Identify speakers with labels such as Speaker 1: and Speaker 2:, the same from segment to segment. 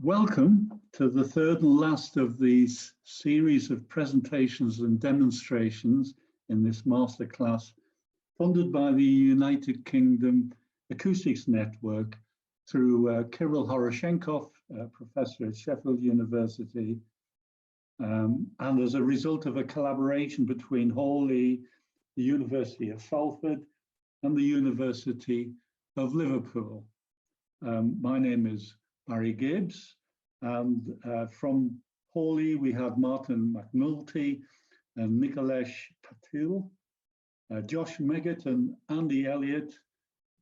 Speaker 1: Welcome to the third and last of these series of presentations and demonstrations in this masterclass funded by the United Kingdom Acoustics Network through Kirill Horoshenkov, professor at Sheffield University, and as a result of a collaboration between Hawley, the University of Salford, and the University of Liverpool. My name is Barry Gibbs, and from Hawley we have Martin McNulty and Nicholas Patil, Josh Meggett and Andy Elliott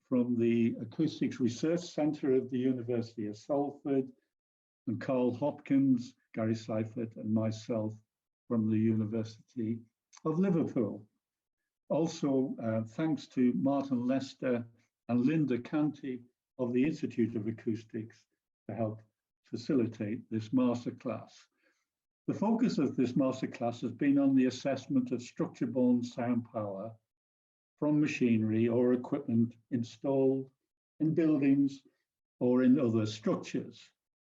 Speaker 1: from the Acoustics Research Centre of the University of Salford, and Carl Hopkins, Gary Seifert and myself from the University of Liverpool. Also, thanks to Martin Lester and Linda Canty of the Institute of Acoustics to help facilitate this masterclass. The focus of this masterclass has been on the assessment of structure-borne sound power from machinery or equipment installed in buildings or in other structures.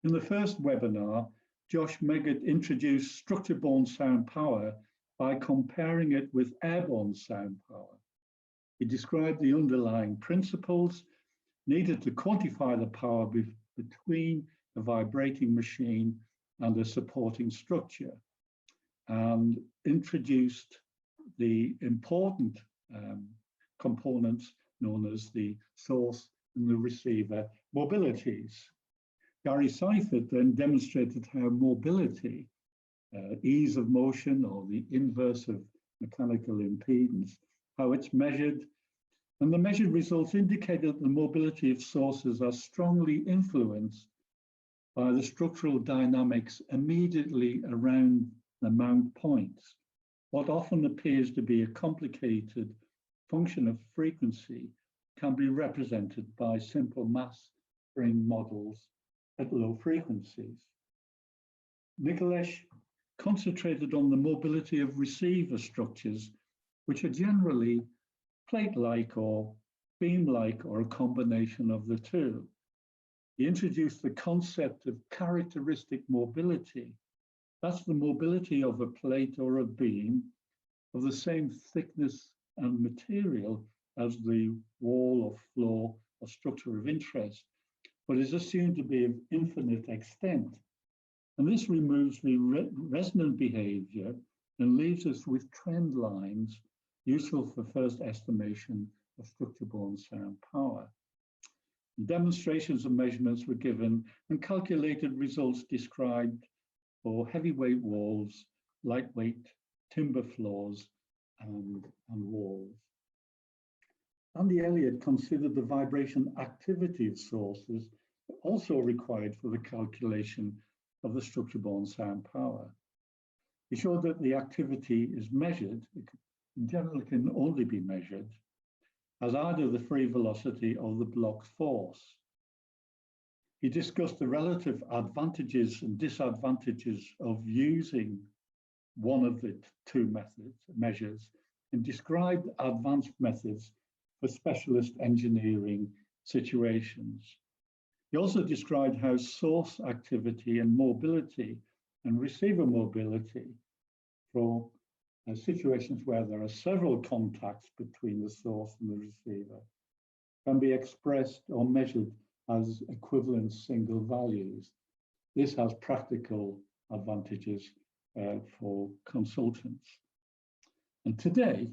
Speaker 1: In the first webinar, Josh Meggett introduced structure-borne sound power by comparing it with airborne sound power. He described the underlying principles needed to quantify the power between a vibrating machine and a supporting structure, and introduced the important components known as the source and the receiver mobilities. Gary Seifert then demonstrated how mobility, ease of motion or the inverse of mechanical impedance, how it's measured, and the measured results indicated that the mobility of sources are strongly influenced by the structural dynamics immediately around the mount points. What often appears to be a complicated function of frequency can be represented by simple mass spring models at low frequencies. Nicholas concentrated on the mobility of receiver structures, which are generally plate-like or beam-like or a combination of the two. He introduced the concept of characteristic mobility. That's the mobility of a plate or a beam of the same thickness and material as the wall or floor or structure of interest, but is assumed to be of infinite extent. And this removes the resonant behavior and leaves us with trend lines useful for first estimation of structure-borne sound power. Demonstrations and measurements were given and calculated results described for heavyweight walls, lightweight timber floors, and walls. Andy Elliott considered the vibration activity of sources also required for the calculation of the structure-borne sound power. He showed that the activity is measured, in general it can only be measured, as either the free velocity or the block force. He discussed the relative advantages and disadvantages of using one of the two measures, and described advanced methods for specialist engineering situations. He also described how source activity and mobility and receiver mobility for situations where there are several contacts between the source and the receiver can be expressed or measured as equivalent single values. This has practical advantages for consultants. And today,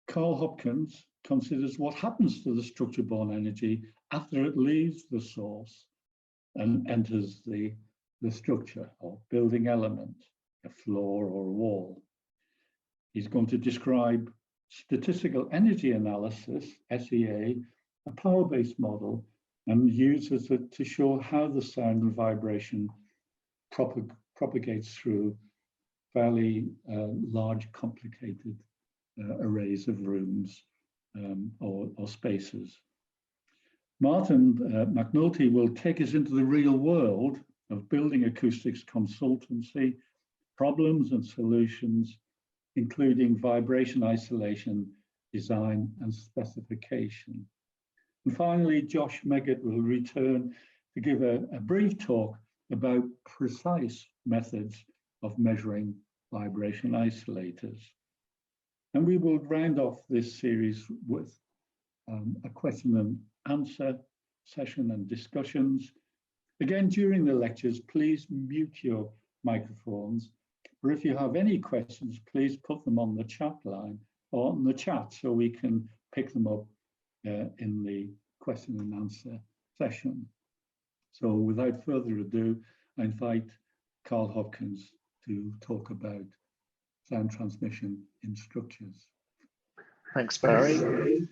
Speaker 1: Carl Hopkins considers what happens to the structure-borne energy after it leaves the source and enters the structure or building element, a floor or a wall. He's going to describe statistical energy analysis, SEA, a power-based model, and uses it to show how the sound and vibration propagates through fairly large, complicated arrays of rooms or spaces. Martin McNulty will take us into the real world of building acoustics consultancy, problems and solutions, including vibration isolation, design and specification. And finally, Josh Meggett will return to give a brief talk about precise methods of measuring vibration isolators. And we will round off this series with a question and answer session and discussions. Again, during the lectures, please mute your microphones, or if you have any questions, please put them on the chat line or on the chat so we can pick them up in the question and answer session. So without further ado, I invite Carl Hopkins to talk about sound transmission in structures.
Speaker 2: Thanks, Barry.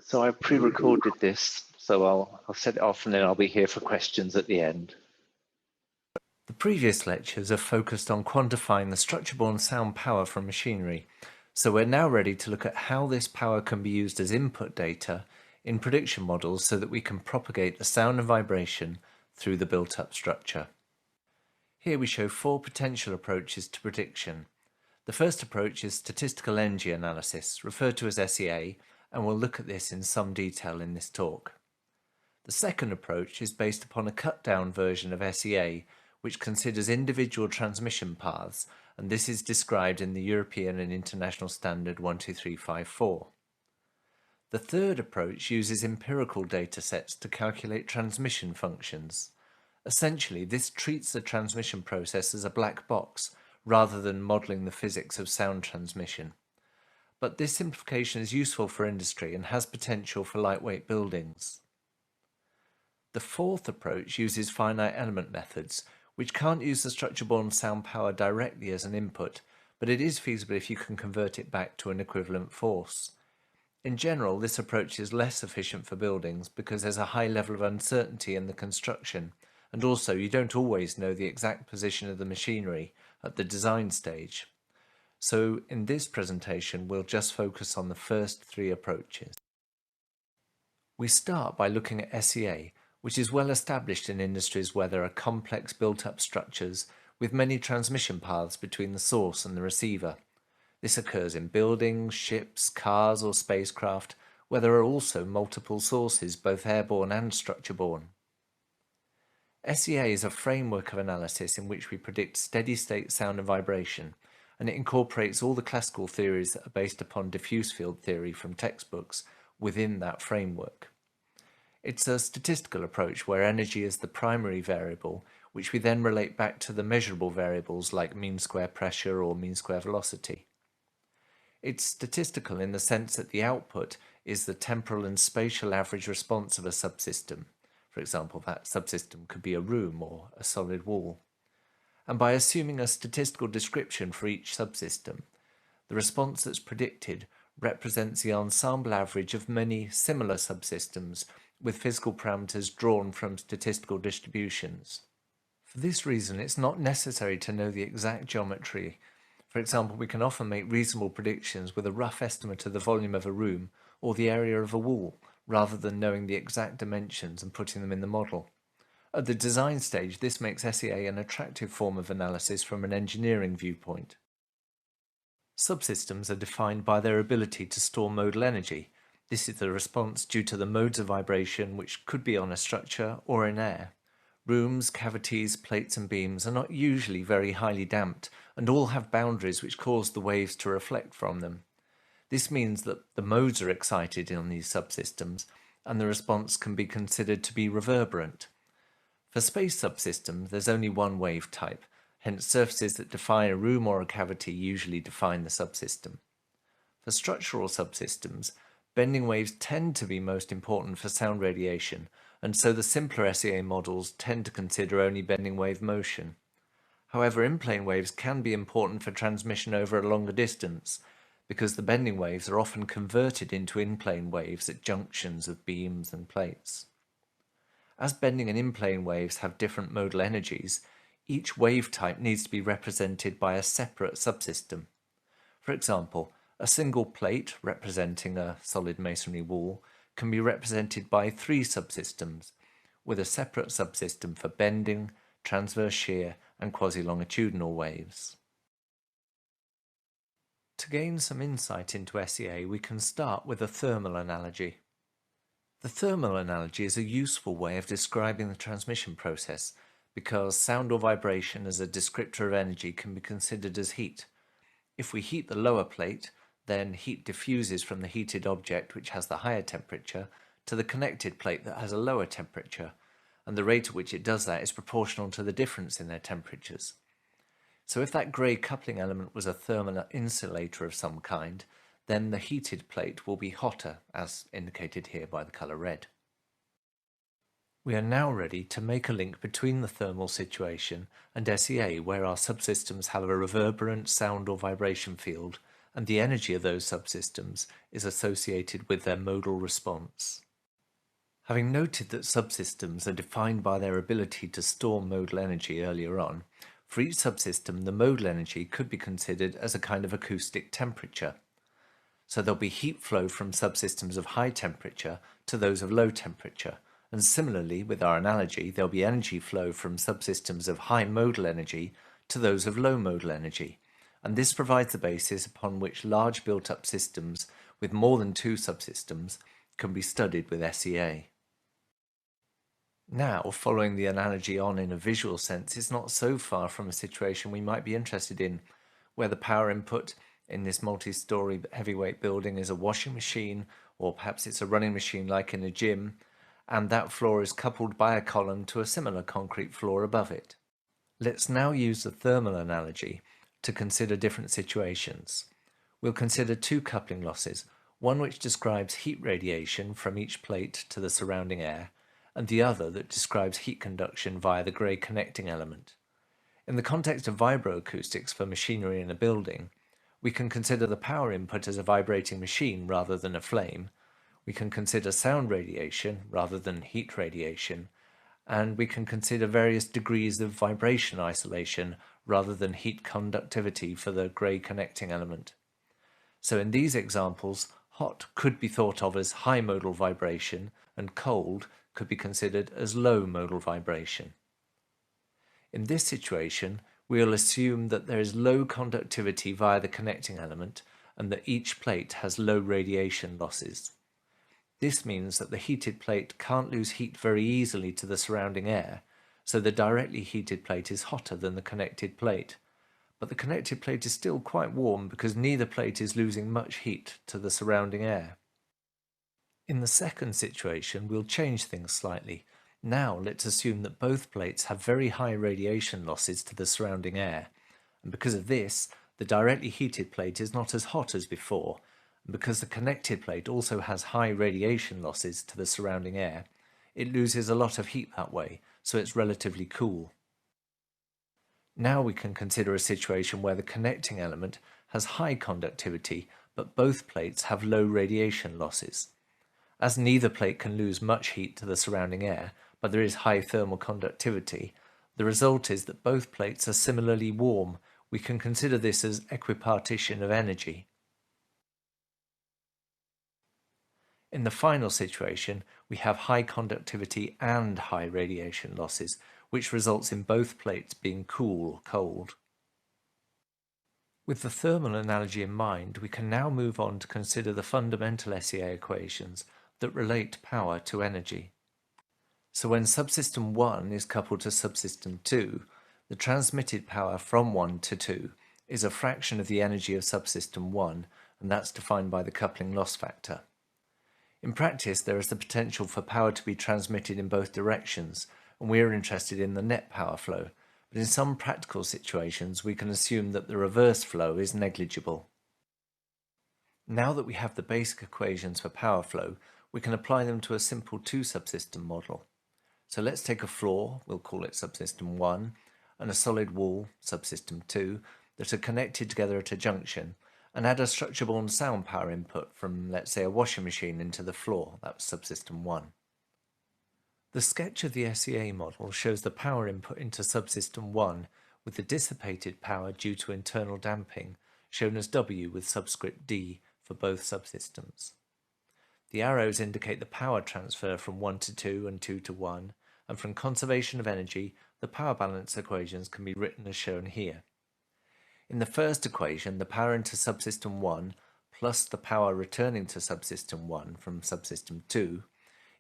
Speaker 2: So I've pre-recorded this, so I'll set it off and then I'll be here for questions at the end.
Speaker 3: The previous lectures are focused on quantifying the structure-borne sound power from machinery, so we're now ready to look at how this power can be used as input data in prediction models so that we can propagate the sound and vibration through the built-up structure. Here we show 4 potential approaches to prediction. The first approach is statistical energy analysis, referred to as SEA, and we'll look at this in some detail in this talk. The second approach is based upon a cut-down version of SEA, which considers individual transmission paths, and this is described in the European and International Standard 12354. The third approach uses empirical data sets to calculate transmission functions. Essentially, this treats the transmission process as a black box, rather than modelling the physics of sound transmission. But this simplification is useful for industry and has potential for lightweight buildings. The fourth approach uses finite-element methods, which can't use the structure-borne sound power directly as an input, but it is feasible if you can convert it back to an equivalent force. In general, this approach is less efficient for buildings because there's a high level of uncertainty in the construction, and also you don't always know the exact position of the machinery at the design stage. So in this presentation, we'll just focus on the first 3 approaches. We start by looking at SEA, which is well established in industries where there are complex built-up structures with many transmission paths between the source and the receiver. This occurs in buildings, ships, cars or spacecraft, where there are also multiple sources, both airborne and structure-borne. SEA is a framework of analysis in which we predict steady-state sound and vibration, and it incorporates all the classical theories that are based upon diffuse field theory from textbooks within that framework. It's a statistical approach where energy is the primary variable, which we then relate back to the measurable variables like mean square pressure or mean square velocity. It's statistical in the sense that the output is the temporal and spatial average response of a subsystem. For example, that subsystem could be a room or a solid wall. And by assuming a statistical description for each subsystem, the response that's predicted represents the ensemble average of many similar subsystems with physical parameters drawn from statistical distributions. For this reason, it's not necessary to know the exact geometry. For example, we can often make reasonable predictions with a rough estimate of the volume of a room or the area of a wall, rather than knowing the exact dimensions and putting them in the model. At the design stage, this makes SEA an attractive form of analysis from an engineering viewpoint. Subsystems are defined by their ability to store modal energy. This is the response due to the modes of vibration which could be on a structure or in air. Rooms, cavities, plates and beams are not usually very highly damped and all have boundaries which cause the waves to reflect from them. This means that the modes are excited on these subsystems and the response can be considered to be reverberant. For space subsystems, there's only one wave type, hence surfaces that define a room or a cavity usually define the subsystem. For structural subsystems, bending waves tend to be most important for sound radiation, and so the simpler SEA models tend to consider only bending wave motion. However, in-plane waves can be important for transmission over a longer distance, because the bending waves are often converted into in-plane waves at junctions of beams and plates. As bending and in-plane waves have different modal energies, each wave type needs to be represented by a separate subsystem. For example, a single plate representing a solid masonry wall can be represented by 3 subsystems, with a separate subsystem for bending, transverse shear and quasi-longitudinal waves. To gain some insight into SEA, we can start with a thermal analogy. The thermal analogy is a useful way of describing the transmission process because sound or vibration as a descriptor of energy can be considered as heat. If we heat the lower plate, then heat diffuses from the heated object, which has the higher temperature, to the connected plate that has a lower temperature, and the rate at which it does that is proportional to the difference in their temperatures. So if that grey coupling element was a thermal insulator of some kind, then the heated plate will be hotter, as indicated here by the colour red. We are now ready to make a link between the thermal situation and SEA, where our subsystems have a reverberant sound or vibration field, and the energy of those subsystems is associated with their modal response. Having noted that subsystems are defined by their ability to store modal energy earlier on, for each subsystem the modal energy could be considered as a kind of acoustic temperature. So there'll be heat flow from subsystems of high temperature to those of low temperature, and similarly with our analogy there'll be energy flow from subsystems of high modal energy to those of low modal energy, and this provides the basis upon which large built-up systems with more than two subsystems can be studied with SEA. Now, following the analogy on in a visual sense is not so far from a situation we might be interested in, where the power input in this multi-story heavyweight building is a washing machine, or perhaps it's a running machine like in a gym, and that floor is coupled by a column to a similar concrete floor above it. Let's now use the thermal analogy to consider different situations. We'll consider two coupling losses, one which describes heat radiation from each plate to the surrounding air, and the other that describes heat conduction via the grey connecting element. In the context of vibroacoustics for machinery in a building, we can consider the power input as a vibrating machine rather than a flame. We can consider sound radiation rather than heat radiation, and we can consider various degrees of vibration isolation rather than heat conductivity for the grey connecting element. So in these examples, hot could be thought of as high modal vibration and cold could be considered as low modal vibration. In this situation, we'll assume that there is low conductivity via the connecting element and that each plate has low radiation losses. This means that the heated plate can't lose heat very easily to the surrounding air, so the directly heated plate is hotter than the connected plate. But the connected plate is still quite warm because neither plate is losing much heat to the surrounding air. In the second situation, we'll change things slightly. Now let's assume that both plates have very high radiation losses to the surrounding air, and because of this, the directly heated plate is not as hot as before, and because the connected plate also has high radiation losses to the surrounding air, it loses a lot of heat that way, so it's relatively cool. Now we can consider a situation where the connecting element has high conductivity, but both plates have low radiation losses. As neither plate can lose much heat to the surrounding air, but there is high thermal conductivity, the result is that both plates are similarly warm. We can consider this as equipartition of energy. In the final situation, we have high conductivity and high radiation losses, which results in both plates being cool or cold. With the thermal analogy in mind, we can now move on to consider the fundamental SEA equations that relate power to energy. So when subsystem 1 is coupled to subsystem 2, the transmitted power from 1 to 2 is a fraction of the energy of subsystem 1, and that's defined by the coupling loss factor. In practice, there is the potential for power to be transmitted in both directions, and we are interested in the net power flow, but in some practical situations we can assume that the reverse flow is negligible. Now that we have the basic equations for power flow, we can apply them to a simple two-subsystem model. So let's take a floor, we'll call it subsystem 1, and a solid wall, subsystem 2, that are connected together at a junction, and add a structure-borne sound power input from, let's say, a washing machine into the floor, that's subsystem 1. The sketch of the SEA model shows the power input into subsystem 1 with the dissipated power due to internal damping, shown as W with subscript D for both subsystems. The arrows indicate the power transfer from 1 to 2 and 2 to 1, and from conservation of energy, the power balance equations can be written as shown here. In the first equation, the power into subsystem 1 plus the power returning to subsystem 1 from subsystem 2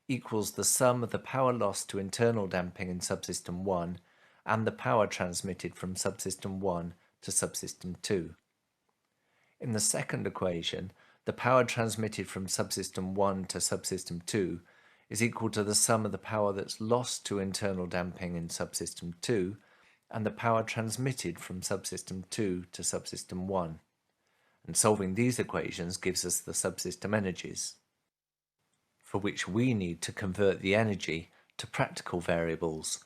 Speaker 3: equals the sum of the power lost to internal damping in subsystem 1 and the power transmitted from subsystem 1 to subsystem 2. In the second equation, the power transmitted from subsystem 1 to subsystem 2 is equal to the sum of the power that's lost to internal damping in subsystem 2 and the power transmitted from subsystem 2 to subsystem 1. And solving these equations gives us the subsystem energies, for which we need to convert the energy to practical variables.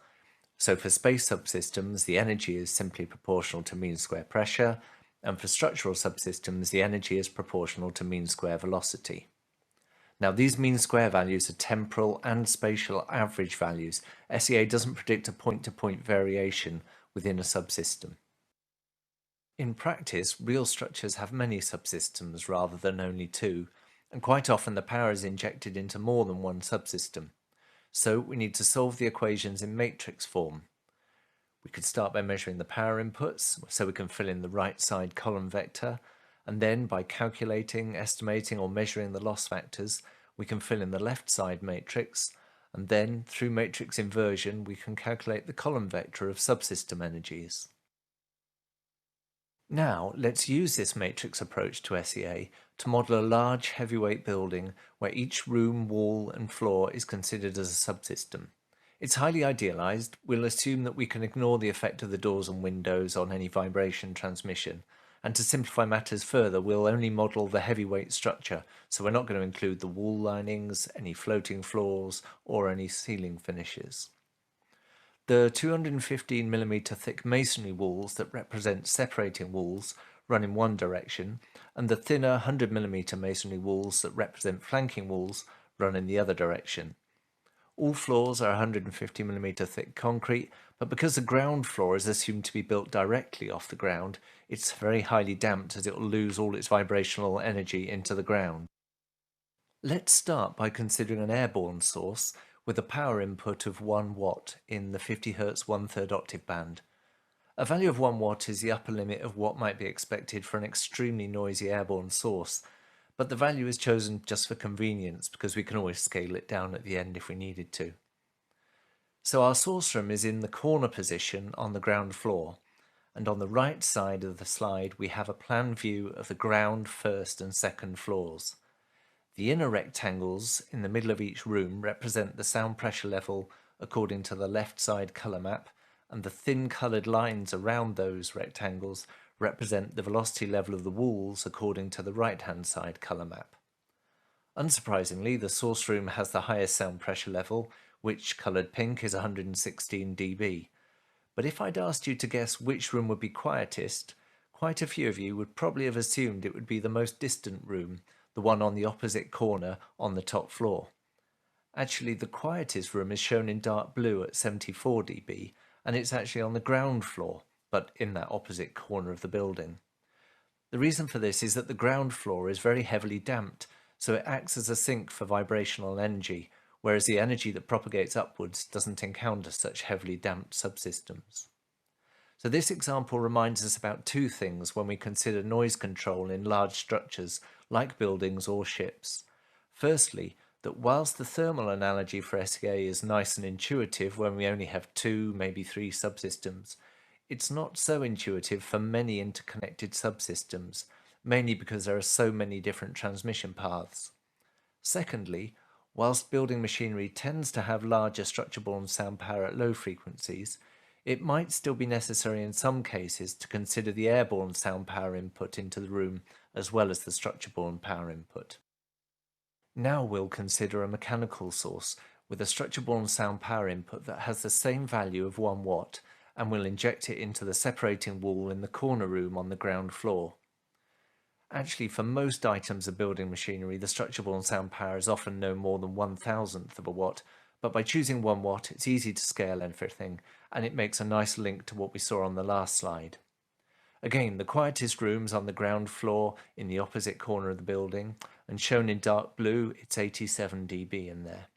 Speaker 3: So for space subsystems, the energy is simply proportional to mean square pressure, and for structural subsystems, the energy is proportional to mean square velocity. Now, these mean square values are temporal and spatial average values. SEA doesn't predict a point-to-point variation within a subsystem. In practice, real structures have many subsystems rather than only two, and quite often the power is injected into more than one subsystem. So we need to solve the equations in matrix form. We could start by measuring the power inputs, so we can fill in the right side column vector, and then by calculating, estimating or measuring the loss factors, we can fill in the left side matrix, and then through matrix inversion we can calculate the column vector of subsystem energies. Now let's use this matrix approach to SEA to model a large heavyweight building where each room, wall and floor is considered as a subsystem. It's highly idealized. We'll assume that we can ignore the effect of the doors and windows on any vibration transmission. And to simplify matters further, we'll only model the heavyweight structure, so we're not going to include the wall linings, any floating floors, or any ceiling finishes. The 215mm thick masonry walls that represent separating walls run in one direction, and the thinner 100mm masonry walls that represent flanking walls run in the other direction. All floors are 150mm thick concrete, but because the ground floor is assumed to be built directly off the ground, it's very highly damped as it will lose all its vibrational energy into the ground. Let's start by considering an airborne source with a power input of 1 watt in the 50 Hz 1/3 octave band. A value of 1 watt is the upper limit of what might be expected for an extremely noisy airborne source, but the value is chosen just for convenience because we can always scale it down at the end if we needed to. So our source room is in the corner position on the ground floor, and on the right side of the slide we have a plan view of the ground, first and second floors. The inner rectangles in the middle of each room represent the sound pressure level according to the left side colour map, and the thin coloured lines around those rectangles represent the velocity level of the walls according to the right hand side colour map. Unsurprisingly, the source room has the highest sound pressure level, which coloured pink is 116 dB. But if I'd asked you to guess which room would be quietest, quite a few of you would probably have assumed it would be the most distant room, the one on the opposite corner on the top floor. Actually, the quietest room is shown in dark blue at 74 dB, and it's actually on the ground floor, but in that opposite corner of the building. The reason for this is that the ground floor is very heavily damped, so it acts as a sink for vibrational energy, whereas the energy that propagates upwards doesn't encounter such heavily damped subsystems. So this example reminds us about two things when we consider noise control in large structures like buildings or ships. Firstly, that whilst the thermal analogy for SEA is nice and intuitive when we only have 2, maybe 3 subsystems, it's not so intuitive for many interconnected subsystems, mainly because there are so many different transmission paths. Secondly, whilst building machinery tends to have larger structure-borne sound power at low frequencies, it might still be necessary in some cases to consider the airborne sound power input into the room as well as the structure-borne power input. Now we'll consider a mechanical source with a structure-borne sound power input that has the same value of 1 watt, and we'll inject it into the separating wall in the corner room on the ground floor. Actually, for most items of building machinery, the structure-borne sound power is often no more than 1/1000th of a watt, but by choosing 1 watt, it's easy to scale everything, and it makes a nice link to what we saw on the last slide. Again, the quietest room's on the ground floor in the opposite corner of the building, and shown in dark blue, it's 87 dB in there.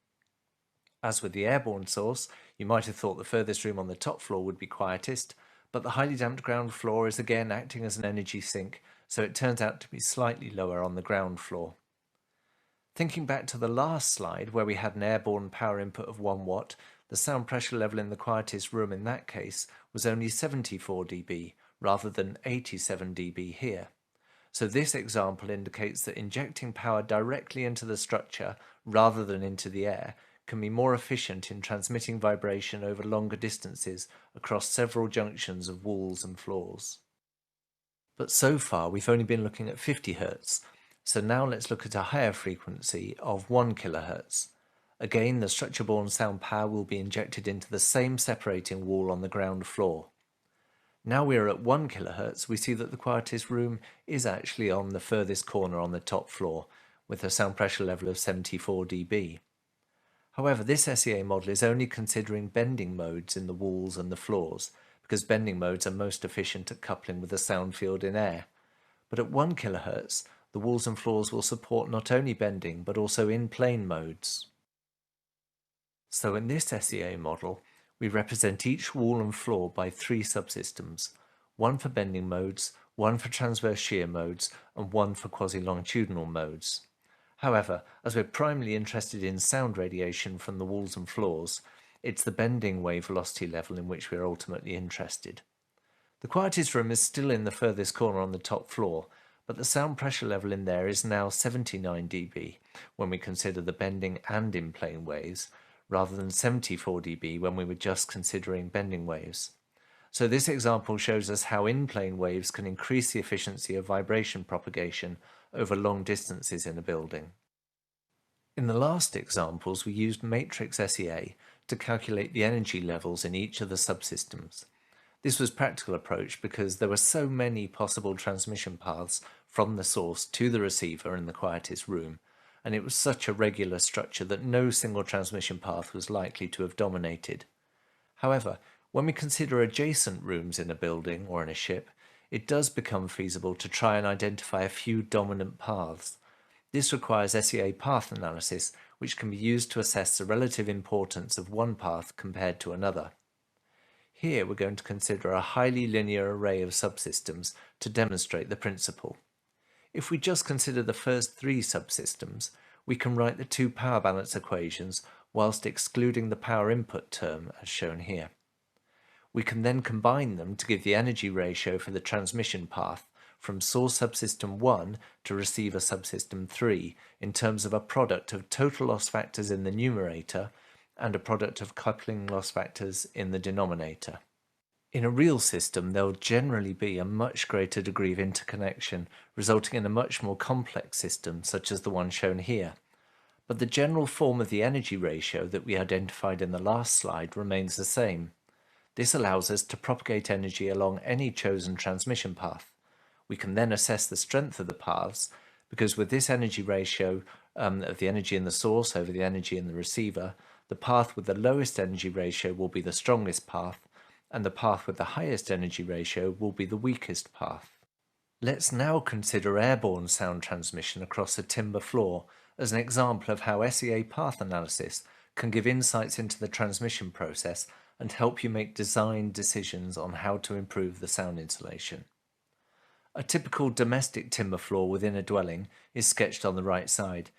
Speaker 3: As with the airborne source, you might have thought the furthest room on the top floor would be quietest, but the highly damped ground floor is again acting as an energy sink, so it turns out to be slightly lower on the ground floor. Thinking back to the last slide where we had an airborne power input of 1 watt, the sound pressure level in the quietest room in that case was only 74 dB rather than 87 dB here. So this example indicates that injecting power directly into the structure rather than into the air can be more efficient in transmitting vibration over longer distances across several junctions of walls and floors. But so far we've only been looking at 50 Hz, so now let's look at a higher frequency of 1 kHz. Again, the structure-borne sound power will be injected into the same separating wall on the ground floor. Now we are at 1 kHz, we see that the quietest room is actually on the furthest corner on the top floor, with a sound pressure level of 74 dB. However, this SEA model is only considering bending modes in the walls and the floors, because bending modes are most efficient at coupling with the sound field in air. But at 1 kHz, the walls and floors will support not only bending, but also in-plane modes. So in this SEA model, we represent each wall and floor by 3 subsystems, one for bending modes, one for transverse shear modes, and one for quasi-longitudinal modes. However, as we're primarily interested in sound radiation from the walls and floors, it's the bending wave velocity level in which we're ultimately interested. The quietest room is still in the furthest corner on the top floor, but the sound pressure level in there is now 79 dB when we consider the bending and in-plane waves, rather than 74 dB when we were just considering bending waves. So this example shows us how in-plane waves can increase the efficiency of vibration propagation over long distances in a building. In the last examples, we used matrix SEA to calculate the energy levels in each of the subsystems. This was a practical approach because there were so many possible transmission paths from the source to the receiver in the quietest room, and it was such a regular structure that no single transmission path was likely to have dominated. However, when we consider adjacent rooms in a building or in a ship, it does become feasible to try and identify a few dominant paths. This requires SEA path analysis, which can be used to assess the relative importance of one path compared to another. Here we're going to consider a highly linear array of subsystems to demonstrate the principle. If we just consider the first 3 subsystems, we can write the 2 power balance equations whilst excluding the power input term as shown here. We can then combine them to give the energy ratio for the transmission path from source subsystem 1 to receiver subsystem 3 in terms of a product of total loss factors in the numerator and a product of coupling loss factors in the denominator. In a real system, there will generally be a much greater degree of interconnection, resulting in a much more complex system, such as the one shown here. But the general form of the energy ratio that we identified in the last slide remains the same. This allows us to propagate energy along any chosen transmission path. We can then assess the strength of the paths, because with this energy ratio of the energy in the source over the energy in the receiver, the path with the lowest energy ratio will be the strongest path, and the path with the highest energy ratio will be the weakest path. Let's now consider airborne sound transmission across a timber floor as an example of how SEA path analysis can give insights into the transmission process and help you make design decisions on how to improve the sound insulation. A typical domestic timber floor within a dwelling is sketched on the right side.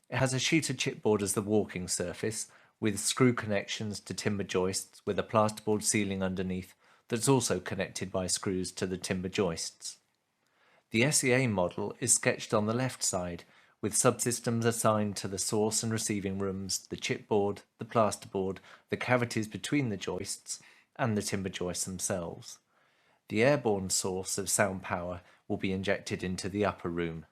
Speaker 3: It has a sheet of chipboard as the walking surface, with screw connections to timber joists with a plasterboard ceiling underneath that's also connected by screws to the timber joists. The SEA model is sketched on the left side, with subsystems assigned to the source and receiving rooms, the chipboard, the plasterboard, the cavities between the joists, and the timber joists themselves. The airborne source of sound power will be injected into the upper room.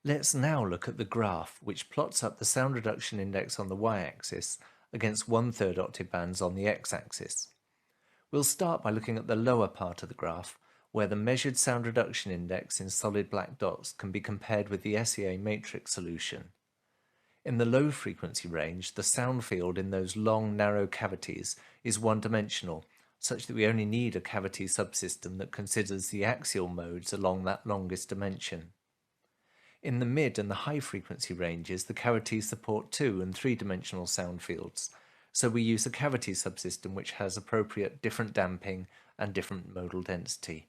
Speaker 3: Let's now look at the graph, which plots up the sound reduction index on the y-axis against 1/3 octave bands on the x-axis. We'll start by looking at the lower part of the graph, where the measured sound reduction index in solid black dots can be compared with the SEA matrix solution. In the low frequency range, the sound field in those long, narrow cavities is one-dimensional, such that we only need a cavity subsystem that considers the axial modes along that longest dimension. In the mid and the high frequency ranges, the cavities support 2- and 3-dimensional sound fields, so we use a cavity subsystem which has appropriate different damping and different modal density.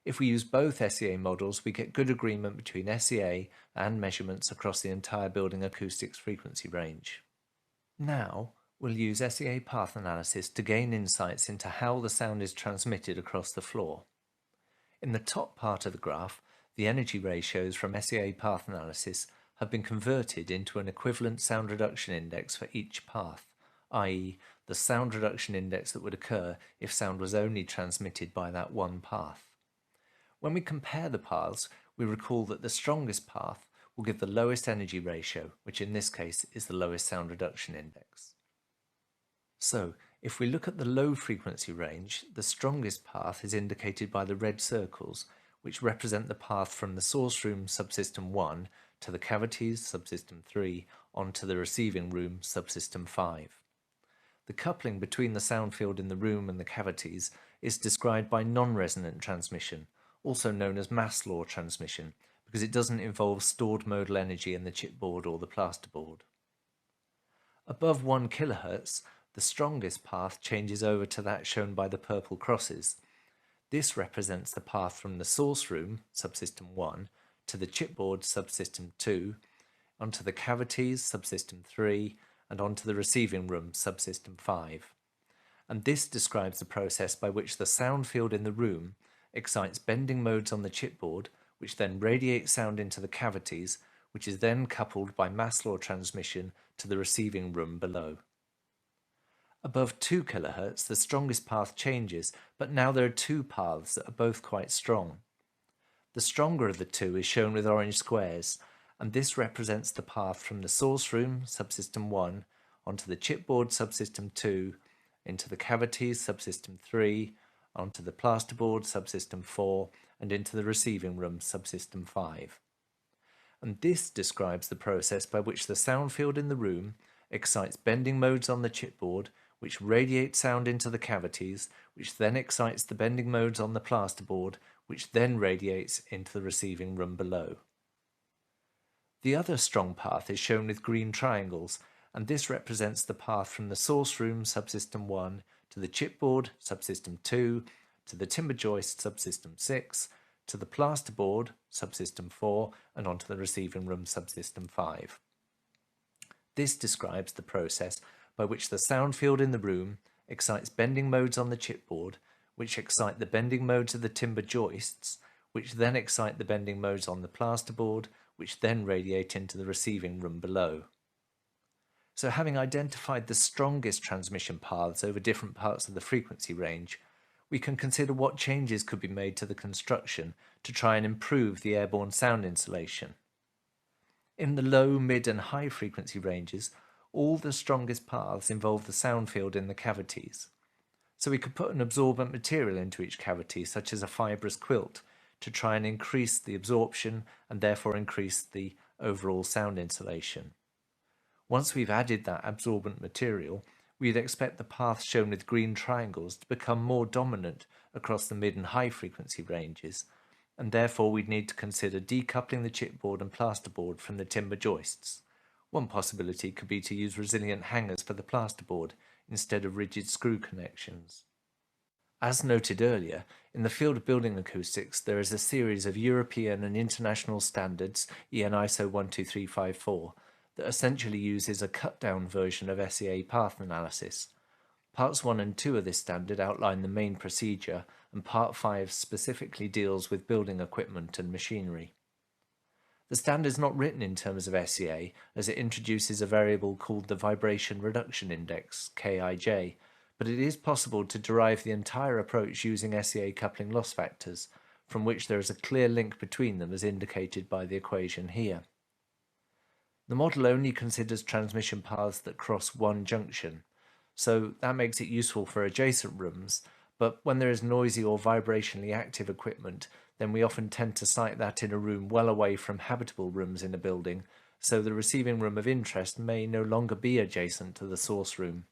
Speaker 3: If we use both SEA models, we get good agreement between SEA and measurements across the entire building acoustics frequency range. Now, We'll use SEA path analysis to gain insights into how the sound is transmitted across the floor. In the top part of the graph, the energy ratios from SEA path analysis have been converted into an equivalent sound reduction index for each path, i.e. the sound reduction index that would occur if sound was only transmitted by that one path. When we compare the paths, we recall that the strongest path will give the lowest energy ratio, which in this case is the lowest sound reduction index. So, if we look at the low frequency range, the strongest path is indicated by the red circles, which represent the path from the source room subsystem 1 to the cavities subsystem 3 onto the receiving room subsystem 5. The coupling between the sound field in the room and the cavities is described by non-resonant transmission, also known as mass law transmission, because it doesn't involve stored modal energy in the chipboard or the plasterboard. Above 1 kHz, the strongest path changes over to that shown by the purple crosses. This represents the path from the source room, subsystem 1, to the chipboard, subsystem 2, onto the cavities, subsystem 3, and onto the receiving room, subsystem 5. And this describes the process by which the sound field in the room excites bending modes on the chipboard, which then radiate sound into the cavities, which is then coupled by mass law transmission to the receiving room below. Above 2 kHz, the strongest path changes, but now there are two paths that are both quite strong. The stronger of the two is shown with orange squares, and this represents the path from the source room, subsystem 1, onto the chipboard, subsystem 2, into the cavities, subsystem 3, onto the plasterboard, subsystem 4, and into the receiving room, subsystem 5. And this describes the process by which the sound field in the room excites bending modes on the chipboard, which radiate sound into the cavities, which then excites the bending modes on the plasterboard, which then radiates into the receiving room below. The other strong path is shown with green triangles, and this represents the path from the source room, subsystem 1, to the chipboard, subsystem 2, to the timber joist, subsystem 6, to the plasterboard, subsystem 4, and onto the receiving room, subsystem 5. This describes the process by which the sound field in the room excites bending modes on the chipboard, which excite the bending modes of the timber joists, which then excite the bending modes on the plasterboard, which then radiate into the receiving room below. So having identified the strongest transmission paths over different parts of the frequency range, we can consider what changes could be made to the construction to try and improve the airborne sound insulation. In the low, mid and high frequency ranges, all the strongest paths involve the sound field in the cavities. So we could put an absorbent material into each cavity, such as a fibrous quilt, to try and increase the absorption and therefore increase the overall sound insulation. Once we've added that absorbent material, we'd expect the paths shown with green triangles to become more dominant across the mid and high frequency ranges, and therefore we'd need to consider decoupling the chipboard and plasterboard from the timber joists. One possibility could be to use resilient hangers for the plasterboard instead of rigid screw connections. As noted earlier, in the field of building acoustics there is a series of European and international standards, EN ISO 12354, that essentially uses a cut-down version of SEA path analysis. Parts 1 and 2 of this standard outline the main procedure, and Part 5 specifically deals with building equipment and machinery. The standard is not written in terms of SEA, as it introduces a variable called the Vibration Reduction Index, KIJ, but it is possible to derive the entire approach using SEA coupling loss factors, from which there is a clear link between them as indicated by the equation here. The model only considers transmission paths that cross one junction, so that makes it useful for adjacent rooms, but when there is noisy or vibrationally active equipment, then we often tend to site that in a room well away from habitable rooms in a building, so the receiving room of interest may no longer be adjacent to the source room.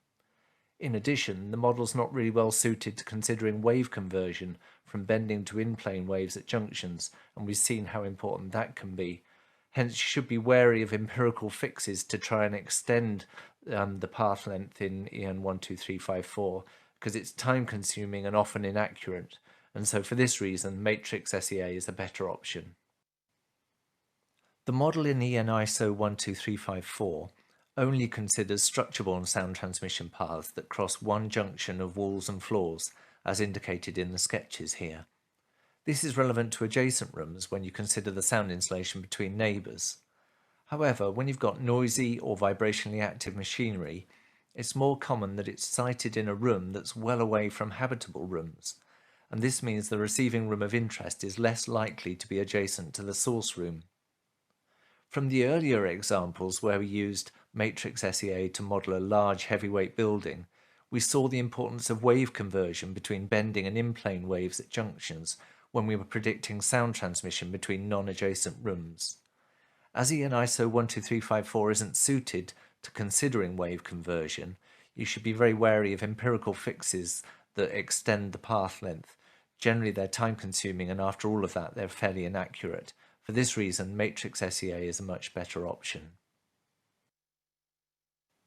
Speaker 3: In addition, the model's not really well suited to considering wave conversion from bending to in-plane waves at junctions, and we've seen how important that can be. Hence, you should be wary of empirical fixes to try and extend the path length in EN 12354, because it's time-consuming and often inaccurate, and so for this reason, matrix SEA is a better option. The model in EN ISO 12354 only considers structure-borne sound transmission paths that cross one junction of walls and floors, as indicated in the sketches here. This is relevant to adjacent rooms when you consider the sound insulation between neighbours. However, when you've got noisy or vibrationally active machinery, it's more common that it's sited in a room that's well away from habitable rooms, and this means the receiving room of interest is less likely to be adjacent to the source room. From the earlier examples where we used matrix SEA to model a large heavyweight building, we saw the importance of wave conversion between bending and in-plane waves at junctions when we were predicting sound transmission between non-adjacent rooms. As EN ISO 12354 isn't suited to considering wave conversion, you should be very wary of empirical fixes that extend the path length. Generally, they're time-consuming, and after all of that, they're fairly inaccurate. For this reason, matrix SEA is a much better option.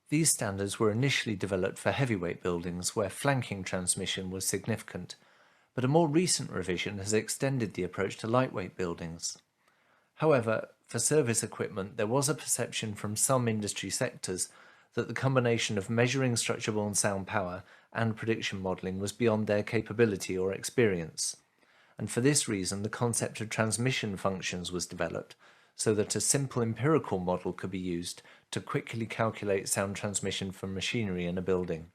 Speaker 3: These standards were initially developed for heavyweight buildings where flanking transmission was significant, but a more recent revision has extended the approach to lightweight buildings. However, for service equipment, there was a perception from some industry sectors that the combination of measuring structure-borne sound power and prediction modelling was beyond their capability or experience. And for this reason, the concept of transmission functions was developed so that a simple empirical model could be used to quickly calculate sound transmission from machinery in a building.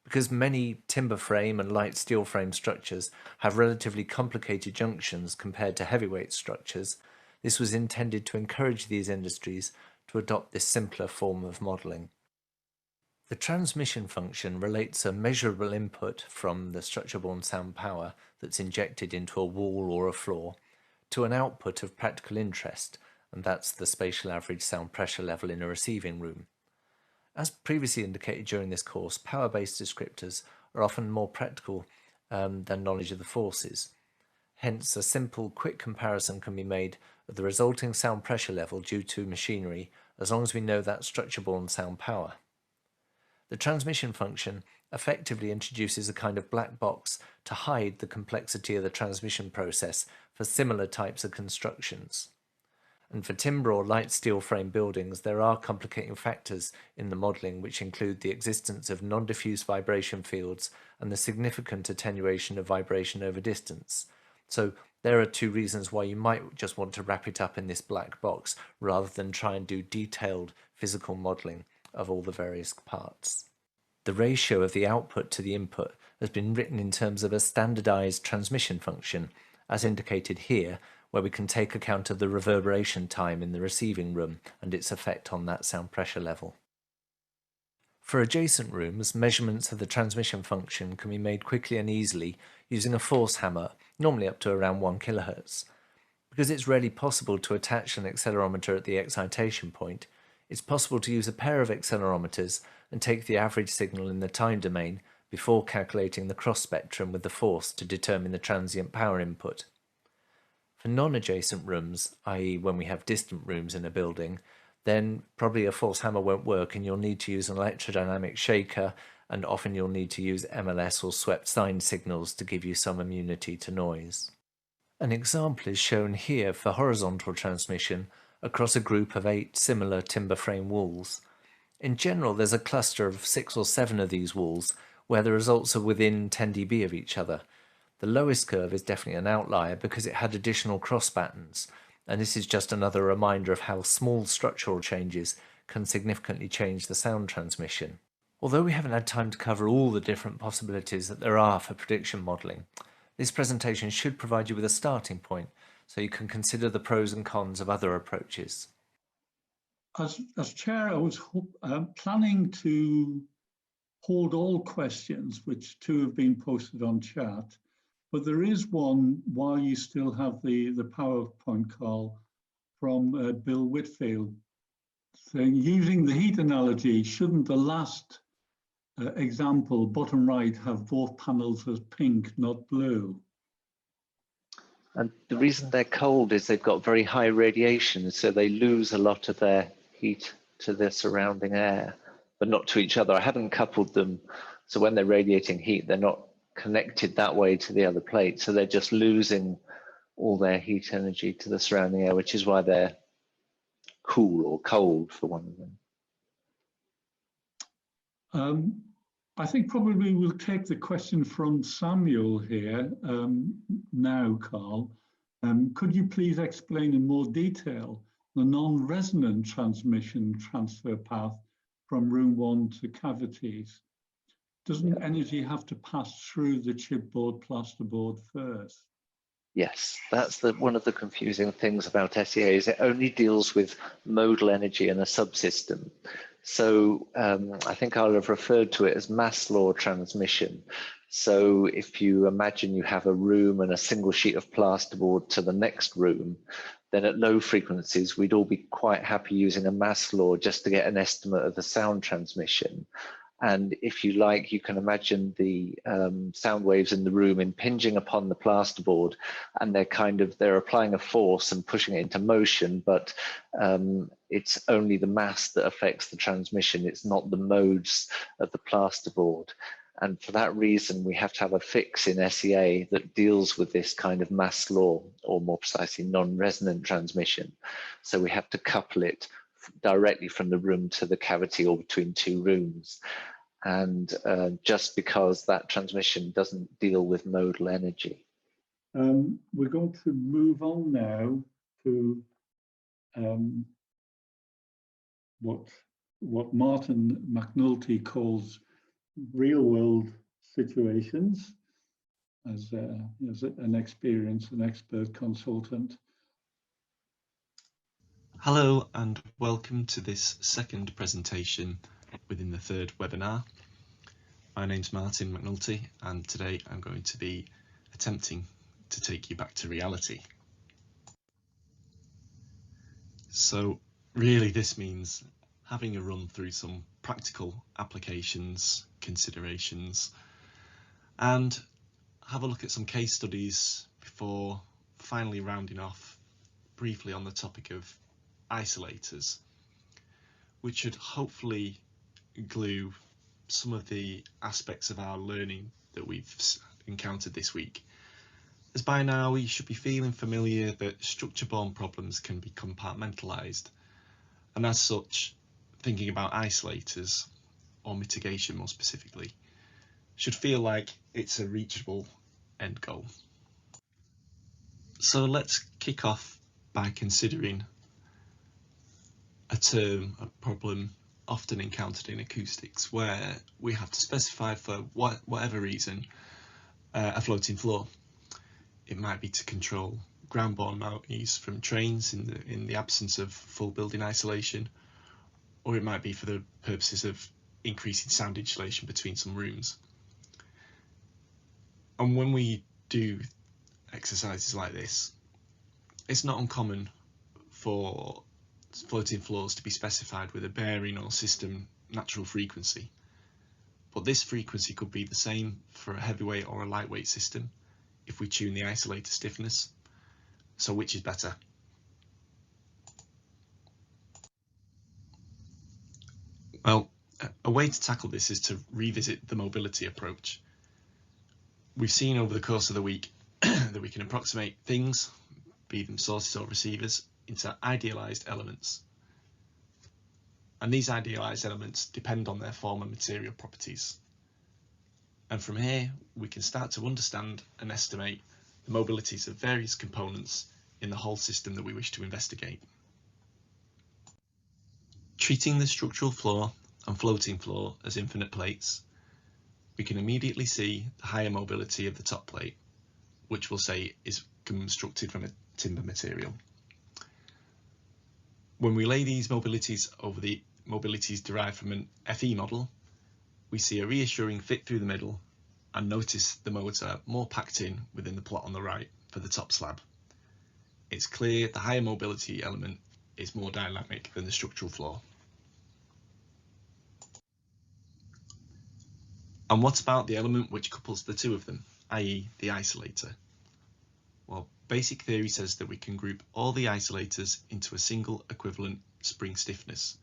Speaker 3: Because many timber frame and light steel frame structures have relatively complicated junctions compared to heavyweight structures, this was intended to encourage these industries to adopt this simpler form of modelling. The transmission function relates a measurable input from the structure-borne sound power that's injected into a wall or a floor to an output of practical interest, and that's the spatial average sound pressure level in a receiving room. As previously indicated during this course, power-based descriptors are often more practical than knowledge of the forces. Hence, a simple, quick comparison can be made of the resulting sound pressure level due to machinery as long as we know that structure-borne sound power. The transmission function effectively introduces a kind of black box to hide the complexity of the transmission process for similar types of constructions. And for timber or light steel frame buildings, there are complicating factors in the modelling which include the existence of non-diffuse vibration fields and the significant attenuation of vibration over distance. So there are two reasons why you might just want to wrap it up in this black box rather than try and do detailed physical modelling of all the various parts. The ratio of the output to the input has been written in terms of a standardized transmission function, as indicated here, where we can take account of the reverberation time in the receiving room and its effect on that sound pressure level. For adjacent rooms, measurements of the transmission function can be made quickly and easily using a force hammer, normally up to around 1 kHz. Because it's rarely possible to attach an accelerometer at the excitation point, it's possible to use a pair of accelerometers and take the average signal in the time domain before calculating the cross spectrum with the force to determine the transient power input. For non-adjacent rooms, i.e. when we have distant rooms in a building, then probably a force hammer won't work and you'll need to use an electrodynamic shaker, and often you'll need to use MLS or swept sine signals to give you some immunity to noise. An example is shown here for horizontal transmission across a group of 8 similar timber frame walls. In general, there's a cluster of 6 or 7 of these walls where the results are within 10 dB of each other. The lowest curve is definitely an outlier because it had additional cross patterns, and this is just another reminder of how small structural changes can significantly change the sound transmission. Although we haven't had time to cover all the different possibilities that there are for prediction modelling, this presentation should provide you with a starting point so you can consider the pros and cons of other approaches.
Speaker 1: As chair, I was planning to hold all questions, which 2 have been posted on chat, but there is one while you still have the PowerPoint call from Bill Whitfield saying, using the heat analogy, shouldn't the last example, bottom right, have both panels as pink, not blue?
Speaker 2: And the reason they're cold is they've got very high radiation, so they lose a lot of their heat to the surrounding air, but not to each other. I haven't coupled them, so when they're radiating heat, they're not connected that way to the other plate, so they're just losing all their heat energy to the surrounding air, which is why they're cool or cold for one of them.
Speaker 1: I think probably we'll take the question from Samuel here now, Carl. Could you please explain in more detail the non-resonant transmission transfer path from room 1 to cavities? Doesn't energy have to pass through the chipboard, plasterboard first?
Speaker 2: Yes, that's one of the confusing things about SEA is it only deals with modal energy in a subsystem. So I think I'll have referred to it as mass law transmission. So if you imagine you have a room and a single sheet of plasterboard to the next room, then at low frequencies, we'd all be quite happy using a mass law just to get an estimate of the sound transmission. And if you like, you can imagine the sound waves in the room impinging upon the plasterboard, and they're applying a force and pushing it into motion, but it's only the mass that affects the transmission. It's not the modes of the plasterboard. And for that reason, we have to have a fix in SEA that deals with this kind of mass law, or more precisely, non-resonant transmission. So we have to couple it directly from the room to the cavity or between two rooms. And just because that transmission doesn't deal with modal energy.
Speaker 1: We're going to move on now to what Martin McNulty calls real-world situations as an experienced and expert consultant.
Speaker 4: Hello and welcome to this second presentation within the third webinar. My name's Martin McNulty and today I'm going to be attempting to take you back to reality. So really this means having a run through some practical applications, considerations, and have a look at some case studies before finally rounding off briefly on the topic of isolators, which should hopefully glue some of the aspects of our learning that we've encountered this week. As by now you should be feeling familiar that structure-borne problems can be compartmentalised, and as such, thinking about isolators, or mitigation more specifically, should feel like it's a reachable end goal. So let's kick off by considering a term, a problem often encountered in acoustics, where we have to specify for whatever reason a floating floor. It might be to control ground-borne noise from trains in the absence of full building isolation, or it might be for the purposes of increasing sound insulation between some rooms. And when we do exercises like this, it's not uncommon for floating floors to be specified with a bearing or system natural frequency, but this frequency could be the same for a heavyweight or a lightweight system if we tune the isolator stiffness. So which is better? Well, a way to tackle this is to revisit the mobility approach. We've seen over the course of the week that we can approximate things, be them sources or receivers, into idealized elements. And these idealized elements depend on their form and material properties. And from here, we can start to understand and estimate the mobilities of various components in the whole system that we wish to investigate. Treating the structural floor and floating floor as infinite plates, we can immediately see the higher mobility of the top plate, which we'll say is constructed from a timber material. When we lay these mobilities over the mobilities derived from an FE model, we see a reassuring fit through the middle and notice the modes are more packed in within the plot on the right for the top slab. It's clear the higher mobility element is more dynamic than the structural floor. And what about the element which couples the two of them, i.e. the isolator? Well, basic theory says that we can group all the isolators into a single equivalent spring stiffness.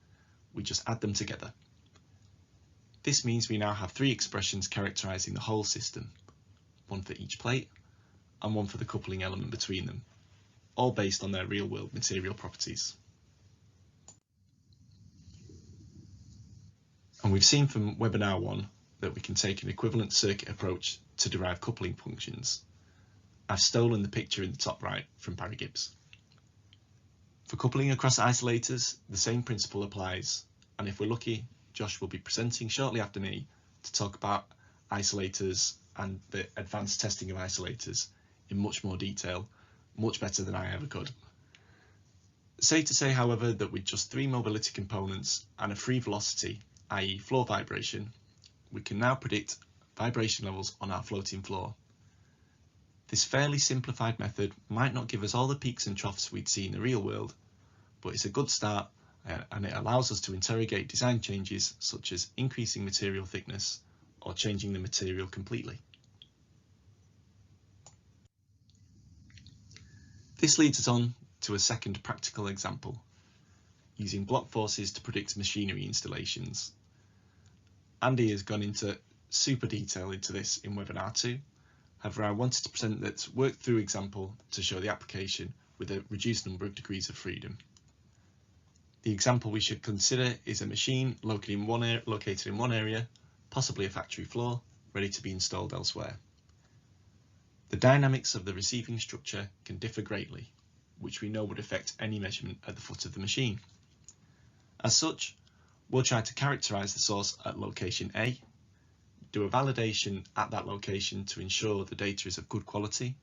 Speaker 4: We just add them together. This means we now have three expressions characterizing the whole system, one for each plate and one for the coupling element between them, all based on their real-world material properties. And we've seen from webinar 1 that we can take an equivalent circuit approach to derive coupling functions. I've stolen the picture in the top right from Barry Gibbs. For coupling across isolators, the same principle applies, and if we're lucky, Josh will be presenting shortly after me to talk about isolators and the advanced testing of isolators in much more detail, much better than I ever could. Safe to say, however, that with just 3 mobility components and a free velocity, i.e. floor vibration, we can now predict vibration levels on our floating floor. This fairly simplified method might not give us all the peaks and troughs we'd see in the real world, but it's a good start and it allows us to interrogate design changes such as increasing material thickness or changing the material completely. This leads us on to a second practical example, using block forces to predict machinery installations. Andy has gone into super detail into this in webinar 2. However, I wanted to present this worked through example to show the application with a reduced number of degrees of freedom. The example we should consider is a machine located in one area, possibly a factory floor, ready to be installed elsewhere. The dynamics of the receiving structure can differ greatly, which we know would affect any measurement at the foot of the machine. As such, we'll try to characterize the source at location A, do a validation at that location to ensure the data is of good quality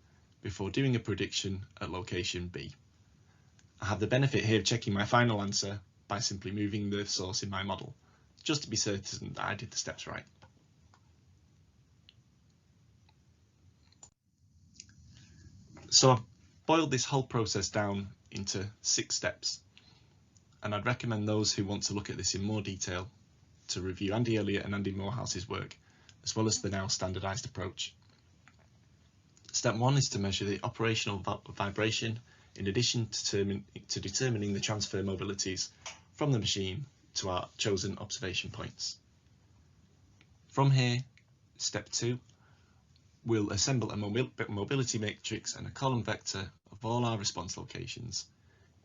Speaker 4: before doing a prediction at location B. I have the benefit here of checking my final answer by simply moving the source in my model, just to be certain that I did the steps right. So I've boiled this whole process down into 6 steps, and I'd recommend those who want to look at this in more detail to review Andy Elliott and Andy Morehouse's work, as well as the now standardized approach. Step 1 is to measure the operational vibration in addition to determining the transfer mobilities from the machine to our chosen observation points. From here, step 2, we'll assemble a mobility matrix and a column vector of all our response locations.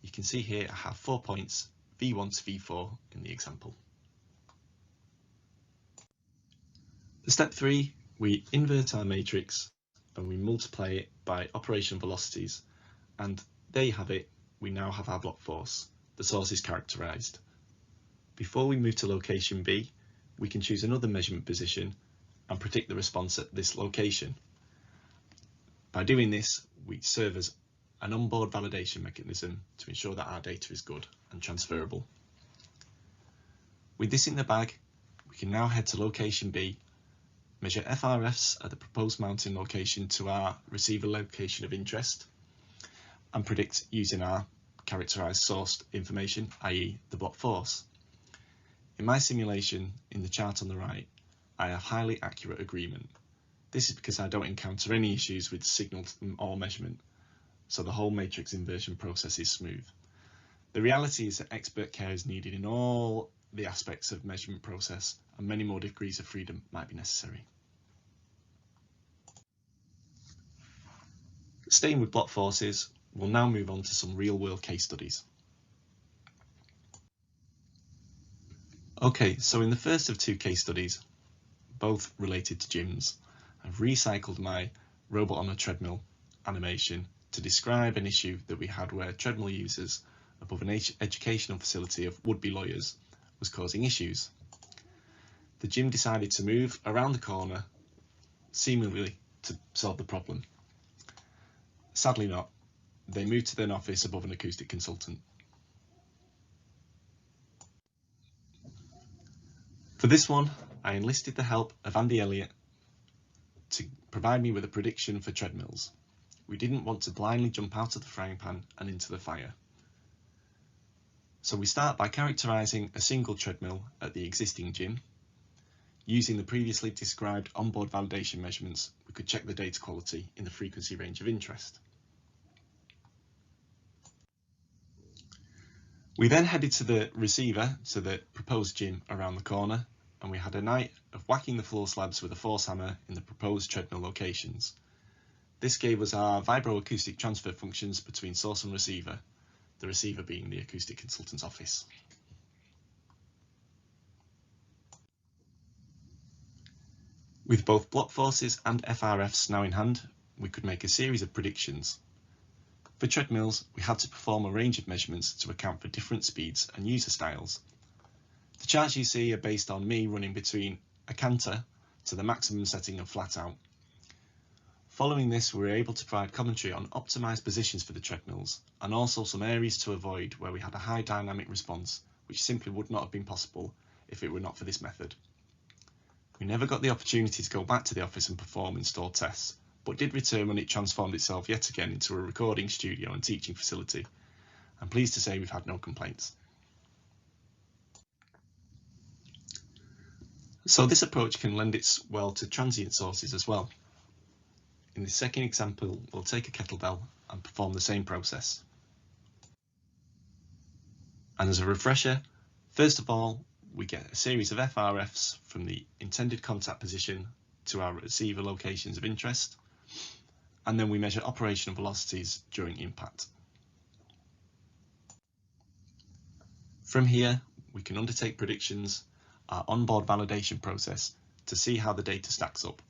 Speaker 4: You can see here I have 4 points, V1 to V4 in the example. For step 3, we invert our matrix and we multiply it by operational velocities, and there you have it, we now have our block force. The source is characterized. Before we move to location B, we can choose another measurement position and predict the response at this location. By doing this, we serve as an onboard validation mechanism to ensure that our data is good and transferable. With this in the bag, we can now head to location B, measure FRFs at the proposed mounting location to our receiver location of interest, and predict using our characterized sourced information, i.e. the block force. In my simulation, in the chart on the right, I have highly accurate agreement. This is because I don't encounter any issues with signal or measurement, so the whole matrix inversion process is smooth. The reality is that expert care is needed in all the aspects of measurement process, and many more degrees of freedom might be necessary. Staying with block forces, we'll now move on to some real-world case studies. Okay, so in the first of 2 case studies, both related to gyms, I've recycled my robot on a treadmill animation to describe an issue that we had where treadmill users above an educational facility of would-be lawyers was causing issues. The gym decided to move around the corner, seemingly to solve the problem. Sadly not, they moved to their office above an acoustic consultant. For this one, I enlisted the help of Andy Elliott to provide me with a prediction for treadmills. We didn't want to blindly jump out of the frying pan and into the fire. So we start by characterising a single treadmill at the existing gym. Using the previously described onboard validation measurements, we could check the data quality in the frequency range of interest. We then headed to the receiver, to the proposed gym around the corner, and we had a night of whacking the floor slabs with a force hammer in the proposed treadmill locations. This gave us our vibroacoustic transfer functions between source and receiver, the receiver being the acoustic consultant's office. With both block forces and FRFs now in hand, we could make a series of predictions. For treadmills, we had to perform a range of measurements to account for different speeds and user styles. The charts you see are based on me running between a canter to the maximum setting of flat out. Following this, we were able to provide commentary on optimised positions for the treadmills and also some areas to avoid where we had a high dynamic response, which simply would not have been possible if it were not for this method. We never got the opportunity to go back to the office and perform in-store tests, but did return when it transformed itself yet again into a recording studio and teaching facility. I'm pleased to say we've had no complaints. So this approach can lend its well to transient sources as well. In the second example, we'll take a kettlebell and perform the same process. And as a refresher, first of all, we get a series of FRFs from the intended contact position to our receiver locations of interest, and then we measure operational velocities during impact. From here, we can undertake predictions, our onboard validation process, to see how the data stacks up.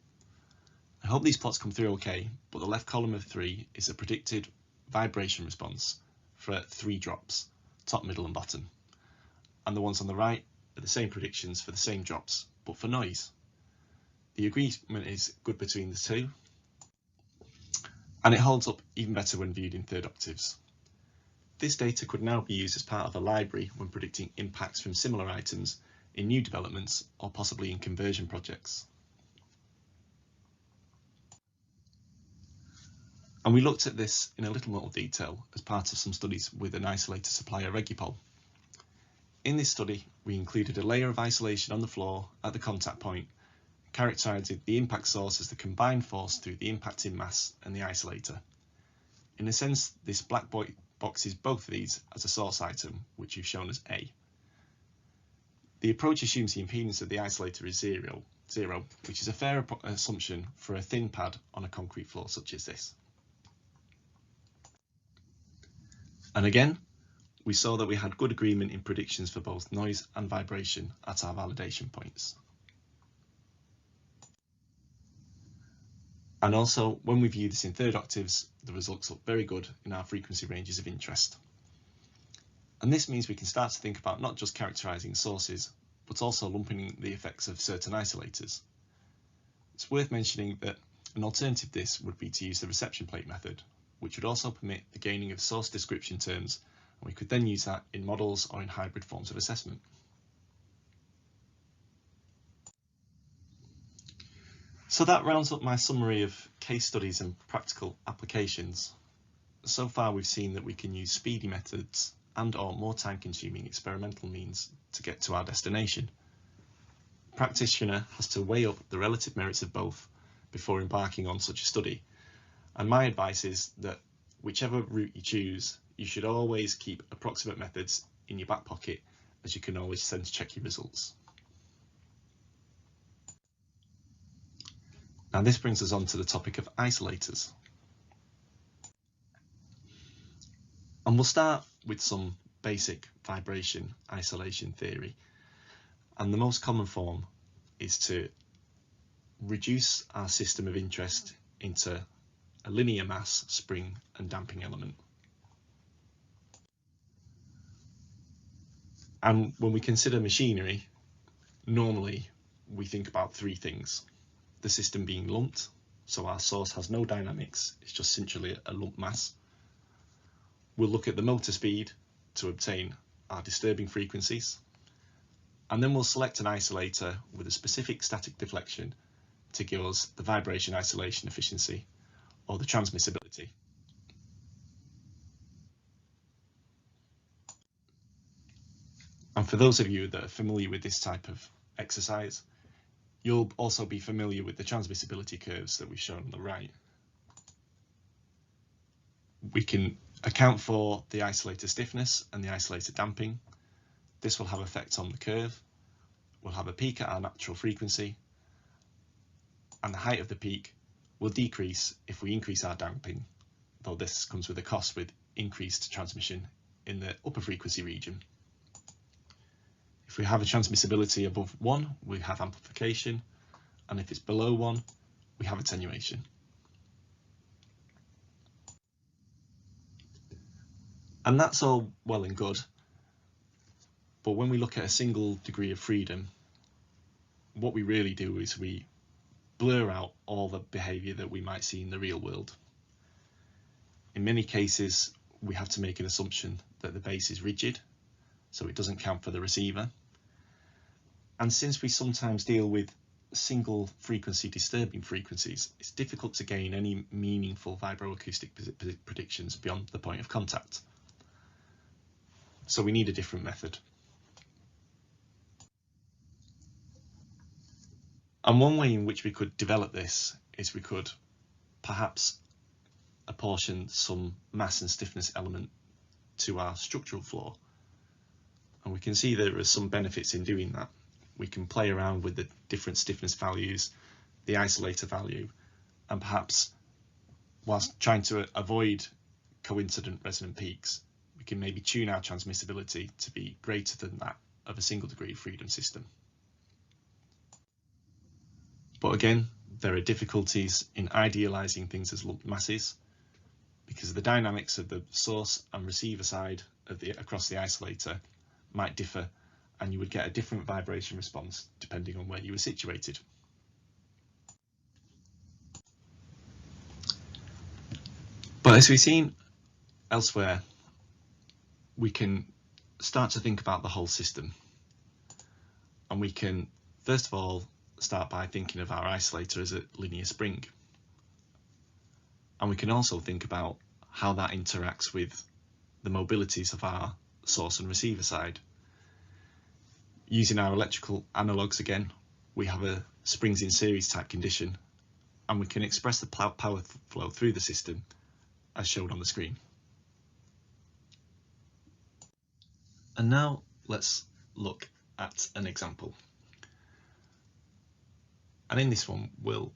Speaker 4: I hope these plots come through okay, but the left column of 3 is a predicted vibration response for 3 drops, top, middle and bottom. And the ones on the right are the same predictions for the same drops, but for noise. The agreement is good between the two, and it holds up even better when viewed in third octaves. This data could now be used as part of a library when predicting impacts from similar items in new developments or possibly in conversion projects. And we looked at this in a little more detail as part of some studies with an isolator supplier, Regupol. In this study, we included a layer of isolation on the floor at the contact point, characterising the impact source as the combined force through the impacting mass and the isolator. In a sense, this black box is both of these as a source item, which we've shown as A. The approach assumes the impedance of the isolator is zero, which is a fair assumption for a thin pad on a concrete floor such as this. And again, we saw that we had good agreement in predictions for both noise and vibration at our validation points. And also, when we view this in third octaves, the results look very good in our frequency ranges of interest. And this means we can start to think about not just characterising sources, but also lumping the effects of certain isolators. It's worth mentioning that an alternative to this would be to use the reception plate method, which would also permit the gaining of source description terms, and we could then use that in models or in hybrid forms of assessment. So that rounds up my summary of case studies and practical applications. So far we've seen that we can use speedy methods and/or more time-consuming experimental means to get to our destination. The practitioner has to weigh up the relative merits of both before embarking on such a study. And my advice is that whichever route you choose, you should always keep approximate methods in your back pocket, as you can always sense check your results. Now this brings us on to the topic of isolators. And we'll start with some basic vibration isolation theory. And the most common form is to reduce our system of interest into a linear mass, spring and damping element. And when we consider machinery, normally we think about 3 things. The system being lumped, so our source has no dynamics, it's just essentially a lump mass. We'll look at the motor speed to obtain our disturbing frequencies, and then we'll select an isolator with a specific static deflection to give us the vibration isolation efficiency or the transmissibility. And for those of you that are familiar with this type of exercise, you'll also be familiar with the transmissibility curves that we've shown on the right. We can account for the isolator stiffness and the isolator damping. This will have effect on the curve. We'll have a peak at our natural frequency, and the height of the peak will decrease if we increase our damping, though this comes with a cost with increased transmission in the upper frequency region. If we have a transmissibility above 1, we have amplification, and if it's below 1, we have attenuation. And that's all well and good, but when we look at a single degree of freedom, what we really do is we blur out all the behaviour that we might see in the real world. In many cases, we have to make an assumption that the base is rigid, so it doesn't count for the receiver. And since we sometimes deal with single frequency disturbing frequencies, it's difficult to gain any meaningful vibroacoustic predictions beyond the point of contact. So we need a different method. And one way in which we could develop this is we could perhaps apportion some mass and stiffness element to our structural floor. And we can see there are some benefits in doing that. We can play around with the different stiffness values, the isolator value, and perhaps whilst trying to avoid coincident resonant peaks, we can maybe tune our transmissibility to be greater than that of a single degree of freedom system. But again, there are difficulties in idealizing things as lumped masses because the dynamics of the source and receiver side of across the isolator might differ, and you would get a different vibration response depending on where you were situated. But as we've seen elsewhere, we can start to think about the whole system, and we can first of all start by thinking of our isolator as a linear spring, and we can also think about how that interacts with the mobilities of our source and receiver side. Using our electrical analogues again, we have a springs in series type condition, and we can express the power flow through the system as shown on the screen. And now let's look at an example. And in this one, we'll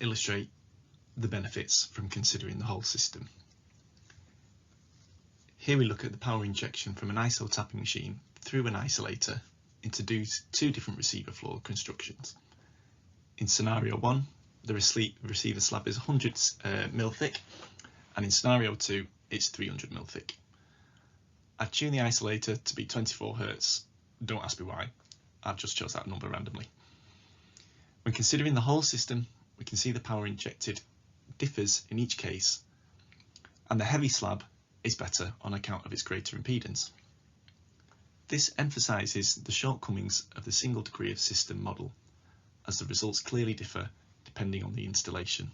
Speaker 4: illustrate the benefits from considering the whole system. Here we look at the power injection from an ISO tapping machine through an isolator into two different receiver floor constructions. In scenario 1, the receiver slab is 100 mil thick, and in scenario 2, it's 300 mil thick. I tune the isolator to be 24 Hz. Don't ask me why, I've just chose that number randomly. When considering the whole system, we can see the power injected differs in each case, and the heavy slab is better on account of its greater impedance. This emphasises the shortcomings of the single degree of system model, as the results clearly differ depending on the installation.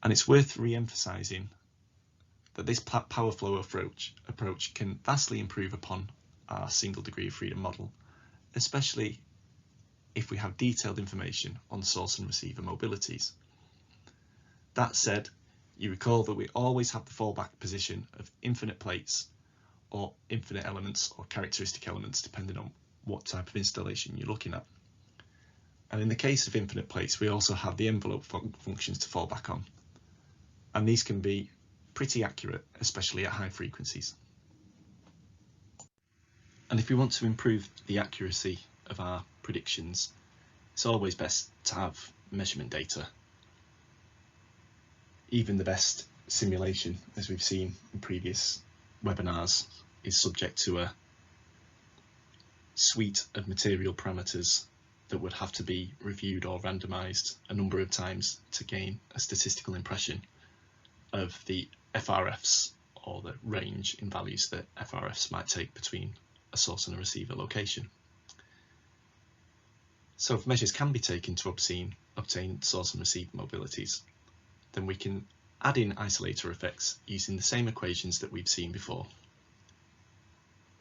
Speaker 4: And it's worth re-emphasising that this power flow approach can vastly improve upon our single degree of freedom model, especially if we have detailed information on source and receiver mobilities. That said, you recall that we always have the fallback position of infinite plates or infinite elements or characteristic elements, depending on what type of installation you're looking at. And in the case of infinite plates, we also have the envelope functions to fall back on. And these can be pretty accurate, especially at high frequencies. And if we want to improve the accuracy of our predictions, it's always best to have measurement data. Even the best simulation, as we've seen in previous webinars, is subject to a suite of material parameters that would have to be reviewed or randomized a number of times to gain a statistical impression of the FRFs, or the range in values that FRFs might take between a source and a receiver location. So if measures can be taken to obtain source and receiver mobilities, then we can add in isolator effects using the same equations that we've seen before.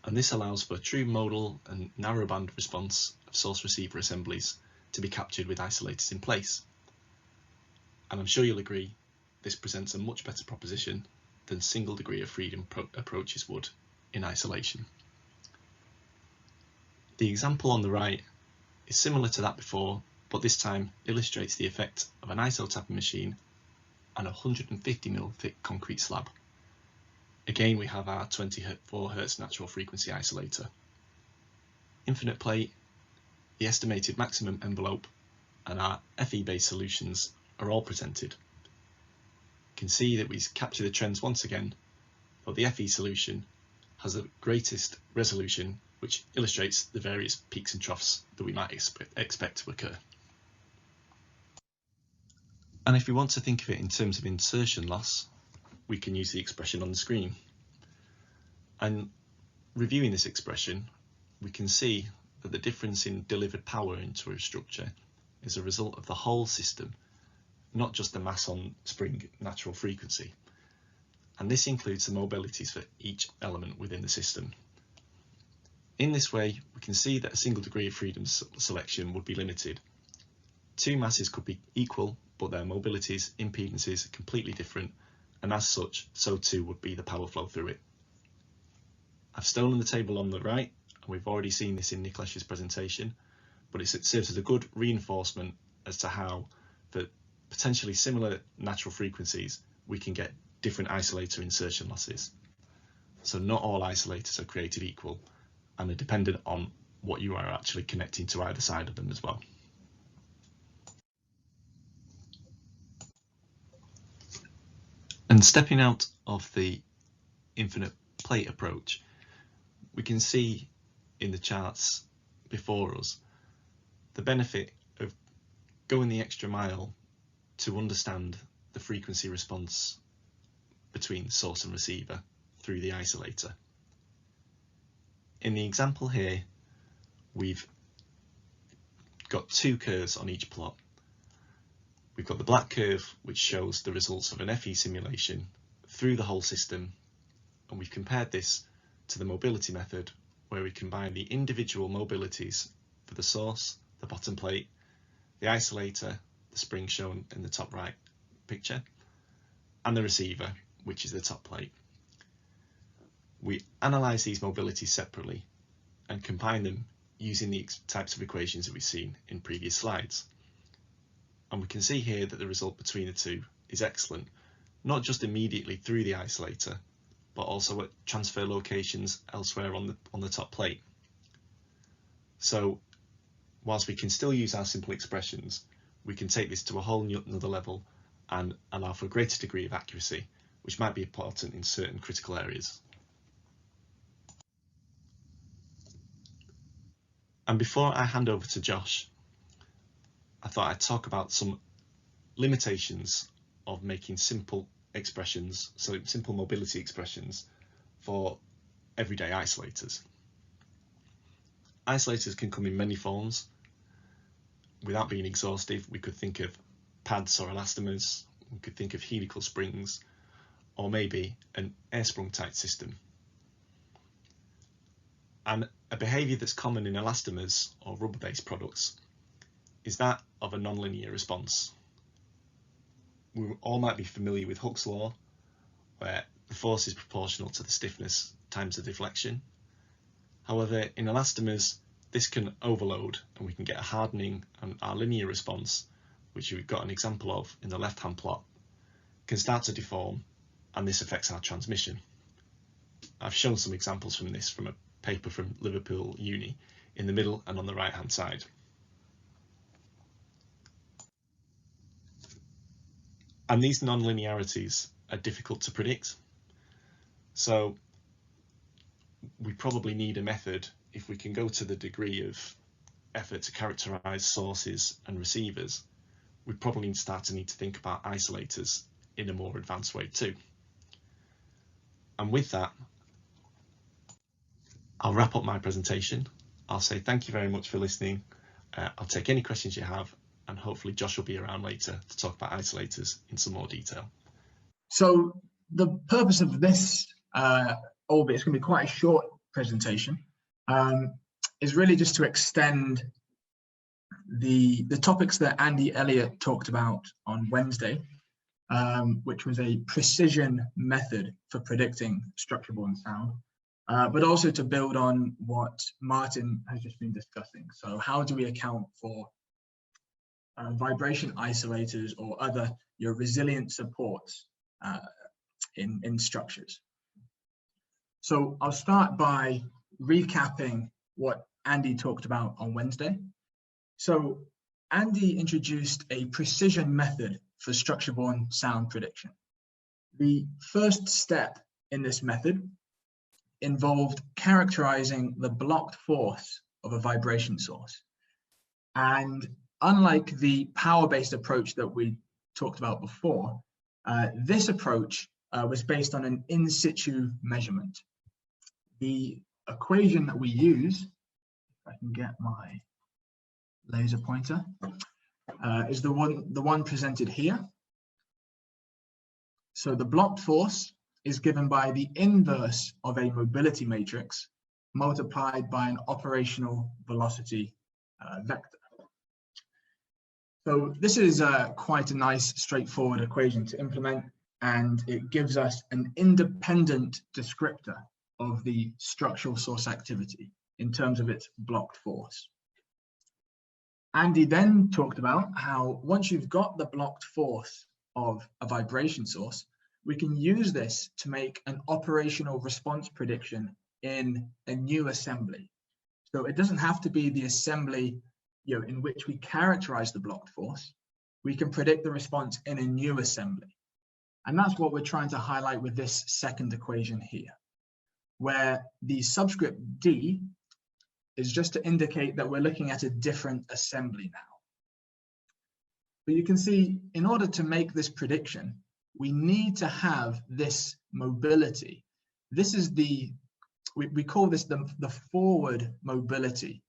Speaker 4: And this allows for true modal and narrowband response of source receiver assemblies to be captured with isolators in place. And I'm sure you'll agree, this presents a much better proposition than single degree of freedom approaches would in isolation. The example on the right is similar to that before, but this time illustrates the effect of an ISO tapping machine and a 150 mil thick concrete slab. Again, we have our 24 Hz natural frequency isolator. infinite plate, the estimated maximum envelope, and our FE-based solutions are all presented. You can see that we capture the trends once again, but the FE solution has the greatest resolution, which illustrates the various peaks and troughs that we might expect to occur. And if we want to think of it in terms of insertion loss, we can use the expression on the screen. And reviewing this expression, we can see that the difference in delivered power into a structure is a result of the whole system, not just the mass on spring natural frequency. And this includes the mobilities for each element within the system. In this way, we can see that a single degree of freedom selection would be limited. Two masses could be equal, but their mobilities, impedances are completely different, and as such, so too would be the power flow through it. I've stolen the table on the right, and we've already seen this in Niklesh's presentation, but it serves as a good reinforcement as to how, for potentially similar natural frequencies, we can get different isolator insertion losses. So not all isolators are created equal, and are dependent on what you are actually connecting to either side of them as well. And stepping out of the infinite plate approach, we can see in the charts before us the benefit of going the extra mile to understand the frequency response between source and receiver through the isolator. In the example here, we've got two curves on each plot. We've got the black curve, which shows the results of an FE simulation through the whole system, and we've compared this to the mobility method, where we combine the individual mobilities for the source, the bottom plate, the isolator, the spring shown in the top right picture, and the receiver, which is the top plate. We analyse these mobilities separately and combine them using the types of equations that we've seen in previous slides. And we can see here that the result between the two is excellent, not just immediately through the isolator, but also at transfer locations elsewhere on the top plate. So whilst we can still use our simple expressions, we can take this to a whole another level and allow for a greater degree of accuracy, which might be important in certain critical areas. And before I hand over to Josh, I thought I'd talk about some limitations of making simple expressions, so simple mobility expressions for everyday isolators. Isolators can come in many forms. Without being exhaustive, we could think of pads or elastomers, we could think of helical springs, or maybe an air-sprung tight system. And a behaviour that's common in elastomers or rubber-based products is that of a nonlinear response. We all might be familiar with Hooke's law, where the force is proportional to the stiffness times the deflection. However, in elastomers, this can overload and we can get a hardening, and our linear response, which we've got an example of in the left-hand plot, can start to deform, and this affects our transmission. I've shown some examples from this from a paper from Liverpool Uni in the middle and on the right-hand side. And these non-linearities are difficult to predict. So we probably need a method, if we can go to the degree of effort to characterize sources and receivers, we probably start to need to think about isolators in a more advanced way too. And with that, I'll wrap up my presentation. I'll say thank you very much for listening. I'll take any questions you have, and hopefully Josh will be around later to talk about isolators in some more detail.
Speaker 5: So the purpose of this, albeit it's going to be quite a short presentation, is really just to extend the topics that Andy Elliott talked about on Wednesday, which was a precision method for predicting structure-borne sound, but also to build on what Martin has just been discussing. So how do we account for vibration isolators or other resilient supports in structures? So I'll start by recapping what Andy talked about on Wednesday. So Andy introduced a precision method for structure-borne sound prediction. The first step in this method involved characterizing the blocked force of a vibration source. And unlike the power-based approach that we talked about before, this approach was based on an in situ measurement. The equation that we use, if I can get my laser pointer, is the one presented here. So the blocked force is given by the inverse of a mobility matrix multiplied by an operational velocity vector. So this is quite a nice straightforward equation to implement, and it gives us an independent descriptor of the structural source activity in terms of its blocked force. Andy then talked about how once you've got the blocked force of a vibration source, we can use this to make an operational response prediction in a new assembly. So it doesn't have to be the assembly in which we characterize the blocked force. We can predict the response in a new assembly. And that's what we're trying to highlight with this second equation here, where the subscript D is just to indicate that we're looking at a different assembly now. But you can see, in order to make this prediction, we need to have this mobility. This is we call this the forward mobility.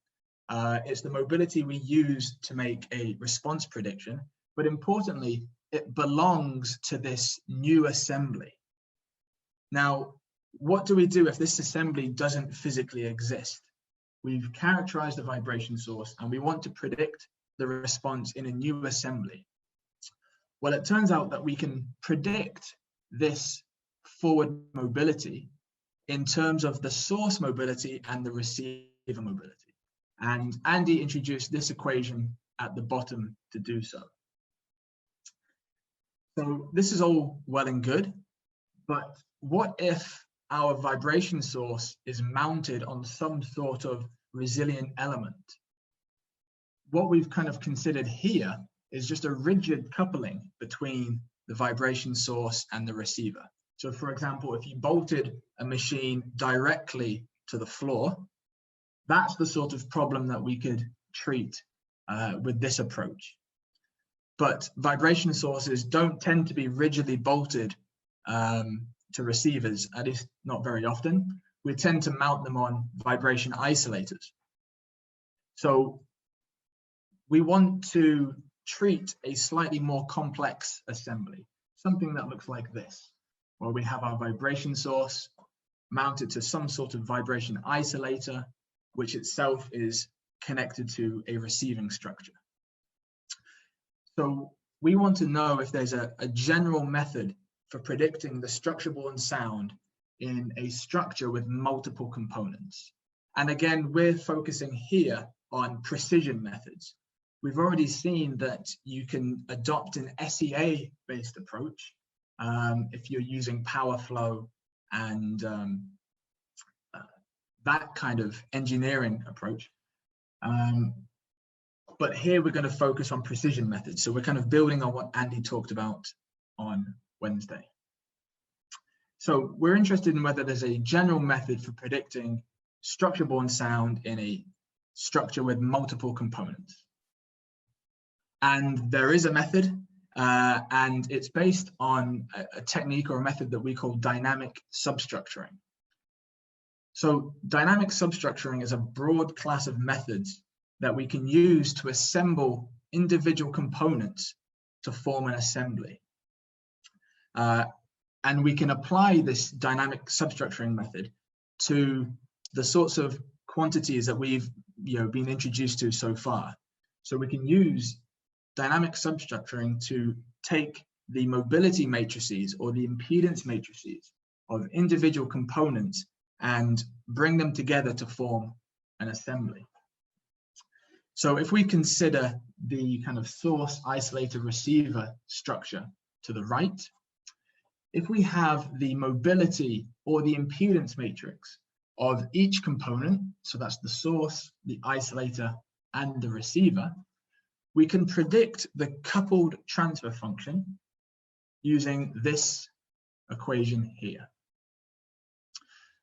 Speaker 5: It's the mobility we use to make a response prediction, but importantly, it belongs to this new assembly. Now, what do we do if this assembly doesn't physically exist? We've characterized the vibration source and we want to predict the response in a new assembly. Well, it turns out that we can predict this forward mobility in terms of the source mobility and the receiver mobility. And Andy introduced this equation at the bottom to do so. So this is all well and good, but what if our vibration source is mounted on some sort of resilient element? What we've kind of considered here is just a rigid coupling between the vibration source and the receiver. So for example, if you bolted a machine directly to the floor, that's the sort of problem that we could treat with this approach. But vibration sources don't tend to be rigidly bolted to receivers, at least not very often. We tend to mount them on vibration isolators. So we want to treat a slightly more complex assembly, something that looks like this, where we have our vibration source mounted to some sort of vibration isolator, which itself is connected to a receiving structure. So we want to know if there's a general method for predicting the structure-borne sound in a structure with multiple components. And again, we're focusing here on precision methods. We've already seen that you can adopt an SEA-based approach if you're using power flow and that kind of engineering approach. But here we're going to focus on precision methods. So we're kind of building on what Andy talked about on Wednesday. So we're interested in whether there's a general method for predicting structure-borne sound in a structure with multiple components. And there is a method, and it's based on a technique or a method that we call dynamic substructuring. So dynamic substructuring is a broad class of methods that we can use to assemble individual components to form an assembly. And we can apply this dynamic substructuring method to the sorts of quantities that we've been introduced to so far. So we can use dynamic substructuring to take the mobility matrices or the impedance matrices of individual components and bring them together to form an assembly. So if we consider the kind of source, isolator, receiver structure to the right, if we have the mobility or the impedance matrix of each component, so that's the source, the isolator, and the receiver, we can predict the coupled transfer function using this equation here.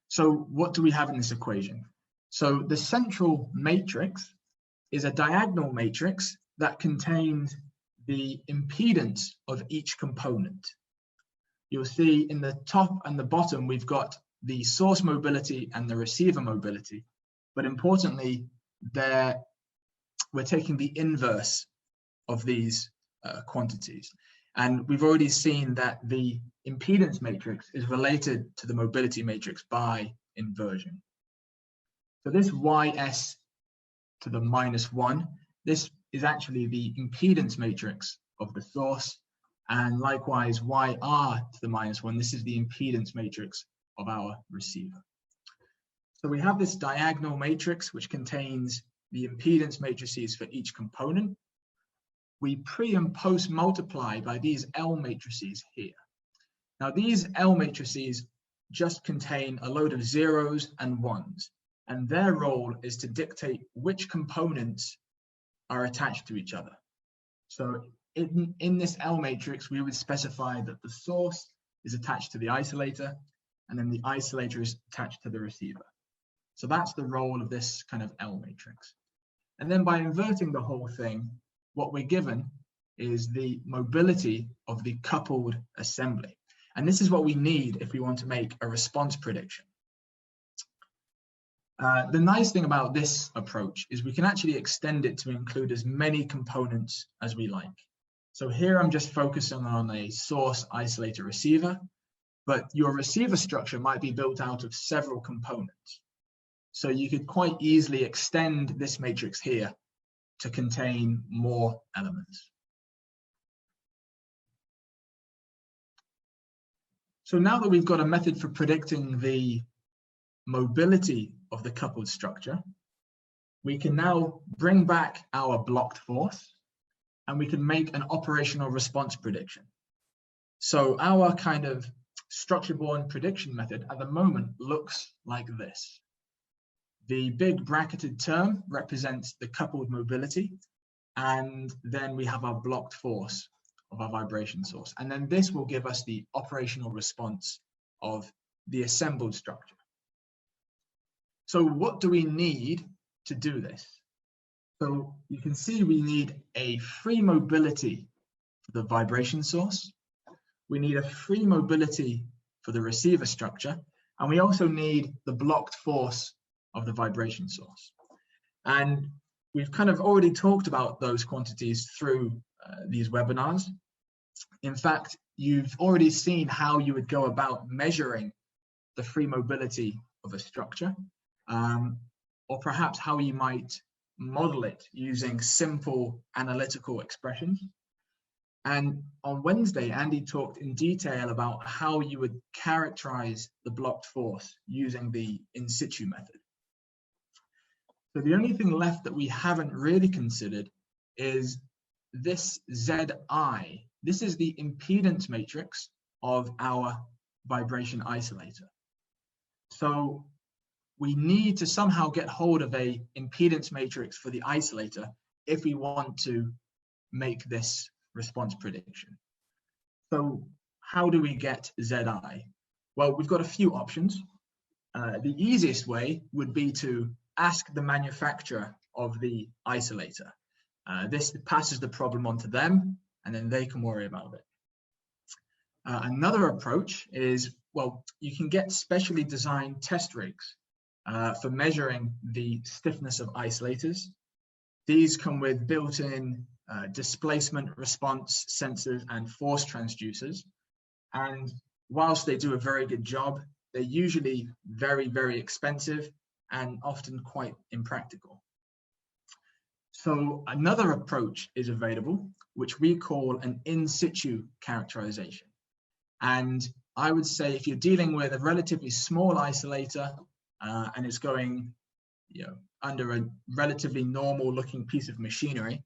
Speaker 5: So what do we have in this equation? So the central matrix is a diagonal matrix that contains the impedance of each component. You'll see in the top and the bottom, we've got the source mobility and the receiver mobility. But importantly, we're taking the inverse of these quantities. And we've already seen that the impedance matrix is related to the mobility matrix by inversion. So this ys to the -1, this is actually the impedance matrix of the source. And likewise, yr to the -1, this is the impedance matrix of our receiver. So we have this diagonal matrix which contains the impedance matrices for each component. We pre and post multiply by these L matrices here. Now these L matrices just contain a load of zeros and ones, and their role is to dictate which components are attached to each other. So in this L matrix, we would specify that the source is attached to the isolator, and then the isolator is attached to the receiver. So that's the role of this kind of L matrix. And then by inverting the whole thing, what we're given is the mobility of the coupled assembly. And this is what we need if we want to make a response prediction. The nice thing about this approach is we can actually extend it to include as many components as we like. So here I'm just focusing on a source, isolator, receiver, but your receiver structure might be built out of several components. So you could quite easily extend this matrix here to contain more elements. So now that we've got a method for predicting the mobility of the coupled structure, we can now bring back our blocked force and we can make an operational response prediction. So our kind of structure-borne prediction method at the moment looks like this. The big bracketed term represents the coupled mobility, and then we have our blocked force of our vibration source. And then this will give us the operational response of the assembled structure. So what do we need to do this? So you can see we need a free mobility for the vibration source. We need a free mobility for the receiver structure. And we also need the blocked force of the vibration source. And we've kind of already talked about those quantities through these webinars. In fact, you've already seen how you would go about measuring the free mobility of a structure, or perhaps how you might model it using simple analytical expressions. And on Wednesday, Andy talked in detail about how you would characterize the blocked force using the in situ method. So the only thing left that we haven't really considered is this Zi. This is the impedance matrix of our vibration isolator. So we need to somehow get hold of a impedance matrix for the isolator if we want to make this response prediction. So how do we get Zi? Well, we've got a few options. The easiest way would be to ask the manufacturer of the isolator. This passes the problem on to them, and then they can worry about it. Another approach is, well, you can get specially designed test rigs for measuring the stiffness of isolators. These come with built-in displacement response sensors and force transducers. And whilst they do a very good job, they're usually very, very expensive and often quite impractical. So another approach is available, which we call an in situ characterization. And I would say if you're dealing with a relatively small isolator and it's going, under a relatively normal looking piece of machinery,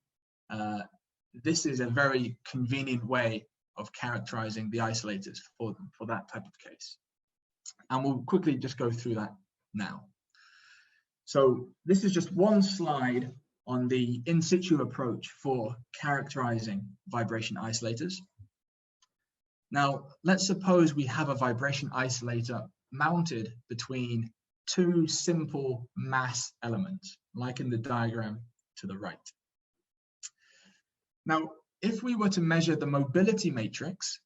Speaker 5: this is a very convenient way of characterizing the isolators for that type of case. And we'll quickly just go through that now. So this is just one slide on the in situ approach for characterizing vibration isolators. Now, let's suppose we have a vibration isolator mounted between two simple mass elements, like in the diagram to the right. Now, if we were to measure the mobility matrix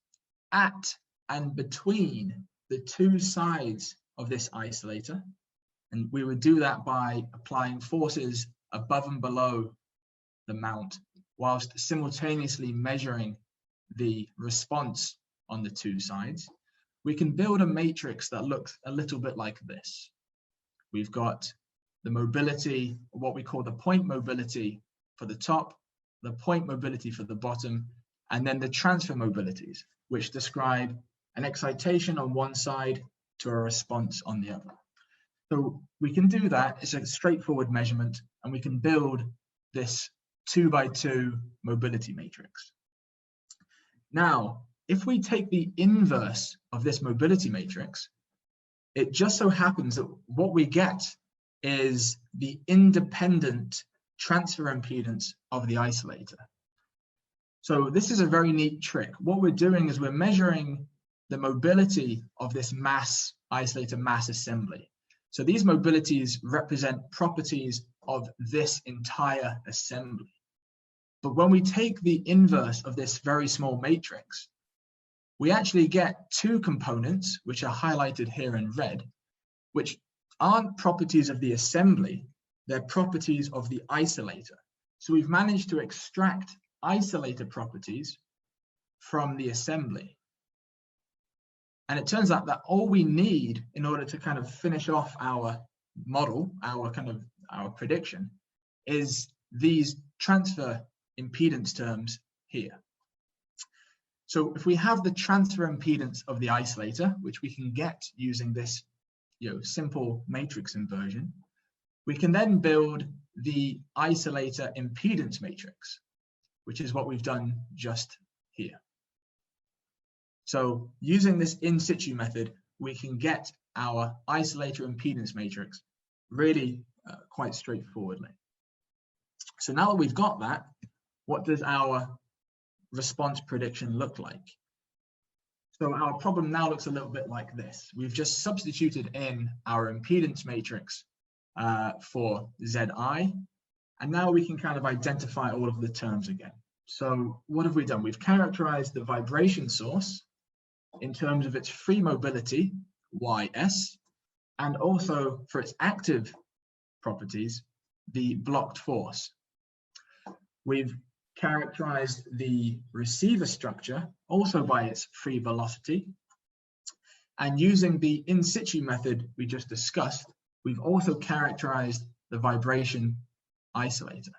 Speaker 5: at and between the two sides of this isolator, and we would do that by applying forces above and below the mount, whilst simultaneously measuring the response on the two sides, we can build a matrix that looks a little bit like this. We've got the mobility, what we call the point mobility for the top, the point mobility for the bottom, and then the transfer mobilities, which describe an excitation on one side to a response on the other. So we can do that. It's a straightforward measurement, and we can build this 2x2 mobility matrix. Now, if we take the inverse of this mobility matrix, it just so happens that what we get is the independent transfer impedance of the isolator. So this is a very neat trick. What we're doing is we're measuring the mobility of this mass isolator mass assembly. So these mobilities represent properties of this entire assembly. But when we take the inverse of this very small matrix, we actually get two components, which are highlighted here in red, which aren't properties of the assembly, they're properties of the isolator. So we've managed to extract isolator properties from the assembly. And it turns out that all we need in order to kind of finish off our model, our prediction, is these transfer impedance terms here. So if we have the transfer impedance of the isolator, which we can get using this simple matrix inversion, we can then build the isolator impedance matrix, which is what we've done just here. So using this in situ method, we can get our isolator impedance matrix really quite straightforwardly. So now that we've got that, what does our response prediction look like? So our problem now looks a little bit like this. We've just substituted in our impedance matrix for Zi, and now we can kind of identify all of the terms again. So what have we done? We've characterized the vibration source in terms of its free mobility, Ys, and also for its active properties, the blocked force. We've characterized the receiver structure also by its free velocity. And using the in situ method we just discussed, we've also characterized the vibration isolator.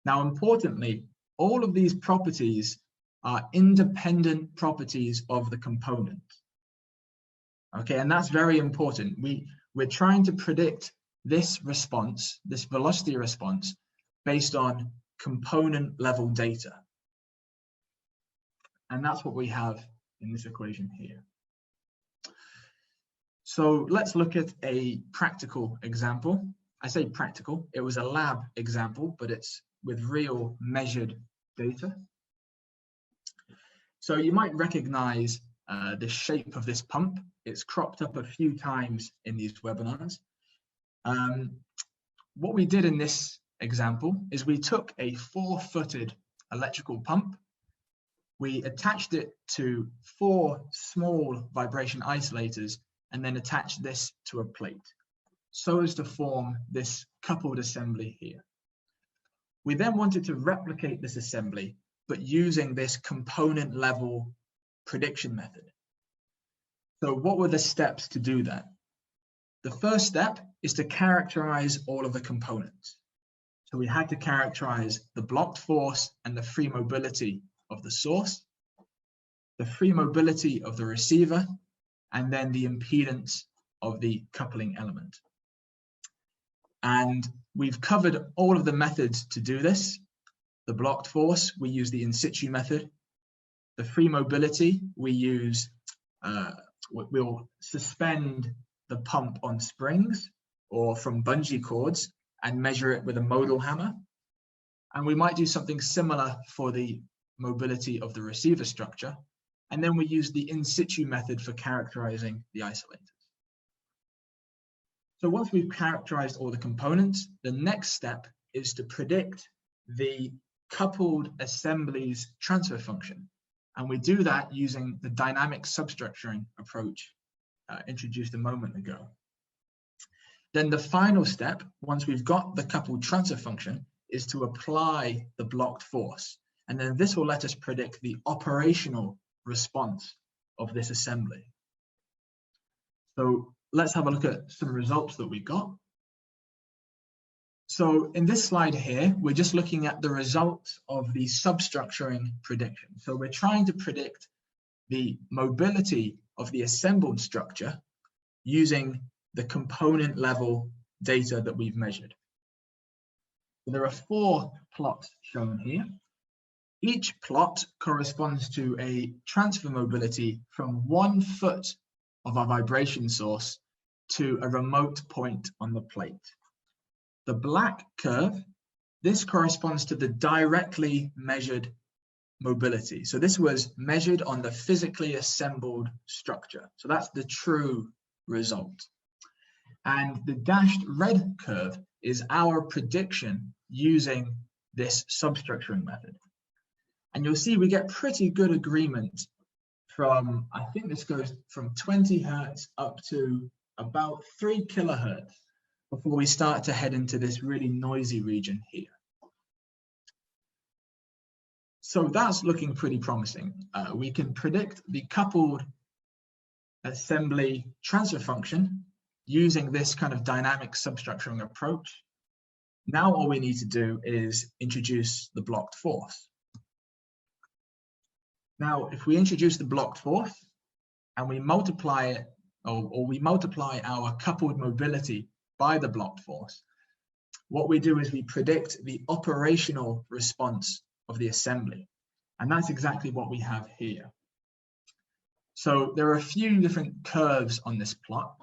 Speaker 5: Now, importantly, all of these properties are independent properties of the component. Okay, and that's very important. We're trying to predict this response, this velocity response, based on component level data. And that's what we have in this equation here. So let's look at a practical example. I say practical, it was a lab example, but it's with real measured data. So you might recognize the shape of this pump. It's cropped up a few times in these webinars. What we did in this example is we took a 4-footed electrical pump. We attached it to 4 small vibration isolators and then attached this to a plate so as to form this coupled assembly here. We then wanted to replicate this assembly, but using this component level prediction method. So what were the steps to do that? The first step is to characterize all of the components. So we had to characterize the blocked force and the free mobility of the source, the free mobility of the receiver, and then the impedance of the coupling element. And we've covered all of the methods to do this. The blocked force, we use the in situ method. The free mobility, we use, we'll suspend the pump on springs or from bungee cords and measure it with a modal hammer. And we might do something similar for the mobility of the receiver structure. And then we use the in situ method for characterizing the isolators. So once we've characterized all the components, the next step is to predict the coupled assemblies transfer function. And we do that using the dynamic substructuring approach introduced a moment ago. Then the final step, once we've got the coupled transfer function, is to apply the blocked force. And then this will let us predict the operational response of this assembly. So let's have a look at some results that we got. So in this slide here, we're just looking at the results of the substructuring prediction. So we're trying to predict the mobility of the assembled structure using the component level data that we've measured. So there are 4 plots shown here. Each plot corresponds to a transfer mobility from 1 foot of our vibration source to a remote point on the plate. The black curve, this corresponds to the directly measured mobility. So this was measured on the physically assembled structure. So that's the true result. And the dashed red curve is our prediction using this substructuring method. And you'll see we get pretty good agreement from, I think this goes from 20 hertz up to about 3 kilohertz before we start to head into this really noisy region here. So that's looking pretty promising. We can predict the coupled assembly transfer function using this kind of dynamic substructuring approach. Now all we need to do is introduce the blocked force. Now, if we introduce the blocked force and we multiply it, or we multiply our coupled mobility by the blocked force, what we do is we predict the operational response of the assembly. And that's exactly what we have here. So there are a few different curves on this plot.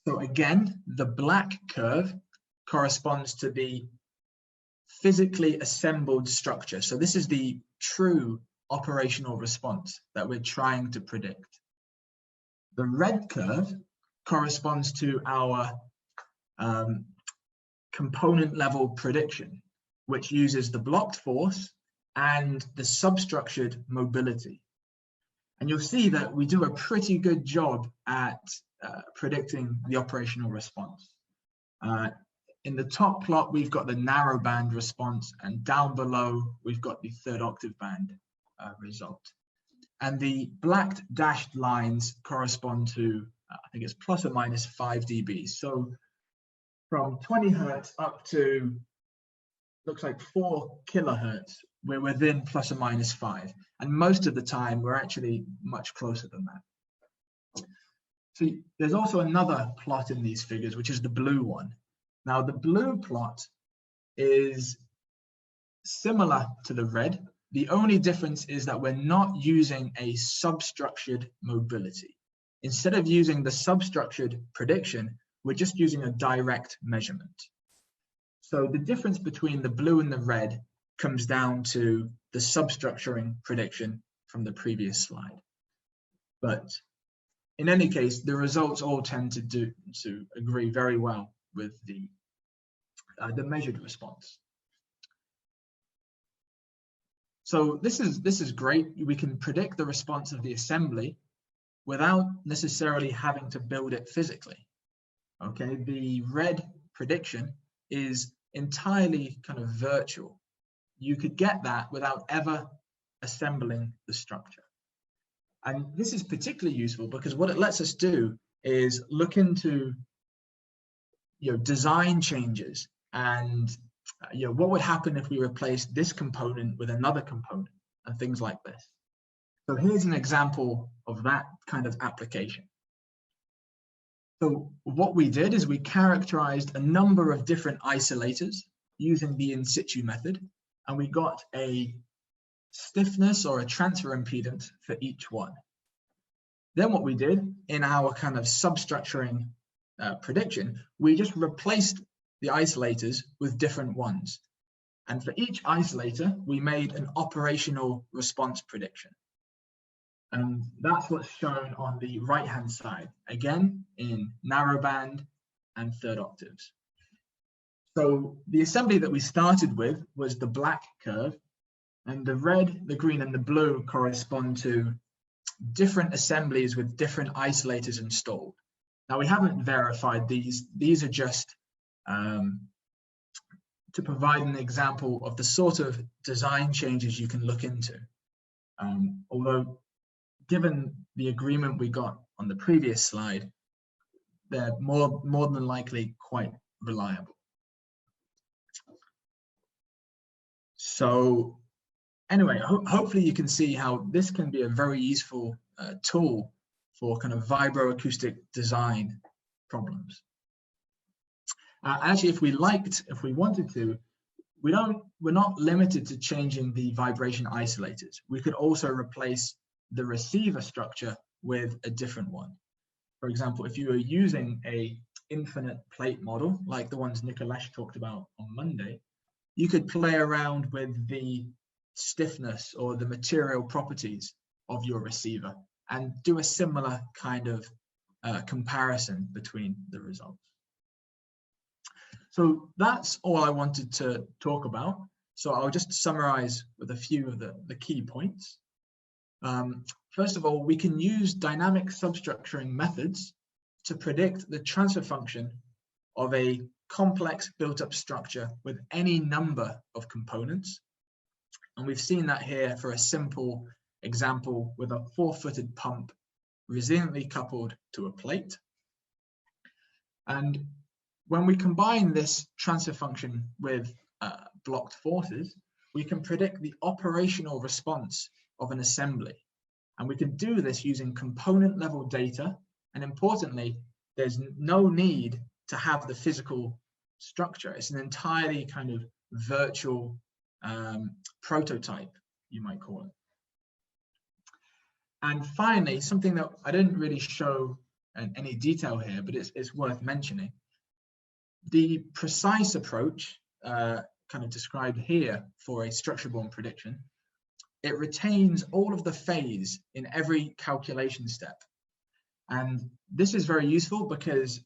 Speaker 5: So again, the black curve corresponds to the physically assembled structure. So this is the true operational response that we're trying to predict. The red curve corresponds to our component level prediction, which uses the blocked force and the substructured mobility. And you'll see that we do a pretty good job at predicting the operational response. In the top plot, we've got the narrow band response, and down below, we've got the third octave band result. And the black dashed lines correspond to, I think it's plus or minus 5 dB. So from 20 hertz up to, looks like 4 kilohertz, we're within plus or minus 5. And most of the time, we're actually much closer than that. So there's also another plot in these figures, which is the blue one. Now, the blue plot is similar to the red. The only difference is that we're not using a substructured mobility. Instead of using the substructured prediction, we're just using a direct measurement. So the difference between the blue and the red comes down to the substructuring prediction from the previous slide. But in any case, the results all tend to agree very well with the measured response. So this is great. We can predict the response of the assembly without necessarily having to build it physically. Okay, the red prediction is entirely kind of virtual. You could get that without ever assembling the structure. And this is particularly useful because what it lets us do is look into design changes and what would happen if we replaced this component with another component and things like this. So here's an example of that kind of application. So what we did is we characterized a number of different isolators using the in situ method, and we got a stiffness or a transfer impedance for each one. Then what we did in our kind of substructuring prediction, we just replaced the isolators with different ones. And for each isolator, we made an operational response prediction. And that's what's shown on the right-hand side, again, in narrowband and third octaves. So the assembly that we started with was the black curve, and the red, the green, and the blue correspond to different assemblies with different isolators installed. Now, we haven't verified these. These are just to provide an example of the sort of design changes you can look into. Although, given the agreement we got on the previous slide, they're more than likely quite reliable. So anyway, hopefully you can see how this can be a very useful tool for kind of vibroacoustic design problems. Actually, if we wanted to, we're not limited to changing the vibration isolators. We could also replace the receiver structure with a different one. For example, if you were using a infinite plate model, like the ones Nicolesh talked about on Monday, you could play around with the stiffness or the material properties of your receiver and do a similar kind of comparison between the results. So that's all I wanted to talk about. So I'll just summarize with a few of the key points. First of all, we can use dynamic substructuring methods to predict the transfer function of a complex built-up structure with any number of components. And we've seen that here for a simple example with a 4-footed pump resiliently coupled to a plate. And when we combine this transfer function with blocked forces, we can predict the operational response of an assembly. And we can do this using component level data. And importantly, there's no need to have the physical structure. It's an entirely kind of virtual prototype, you might call it. And finally, something that I didn't really show in any detail here, but it's worth mentioning. The precise approach kind of described here for a structure-borne prediction, it retains all of the phase in every calculation step. And this is very useful because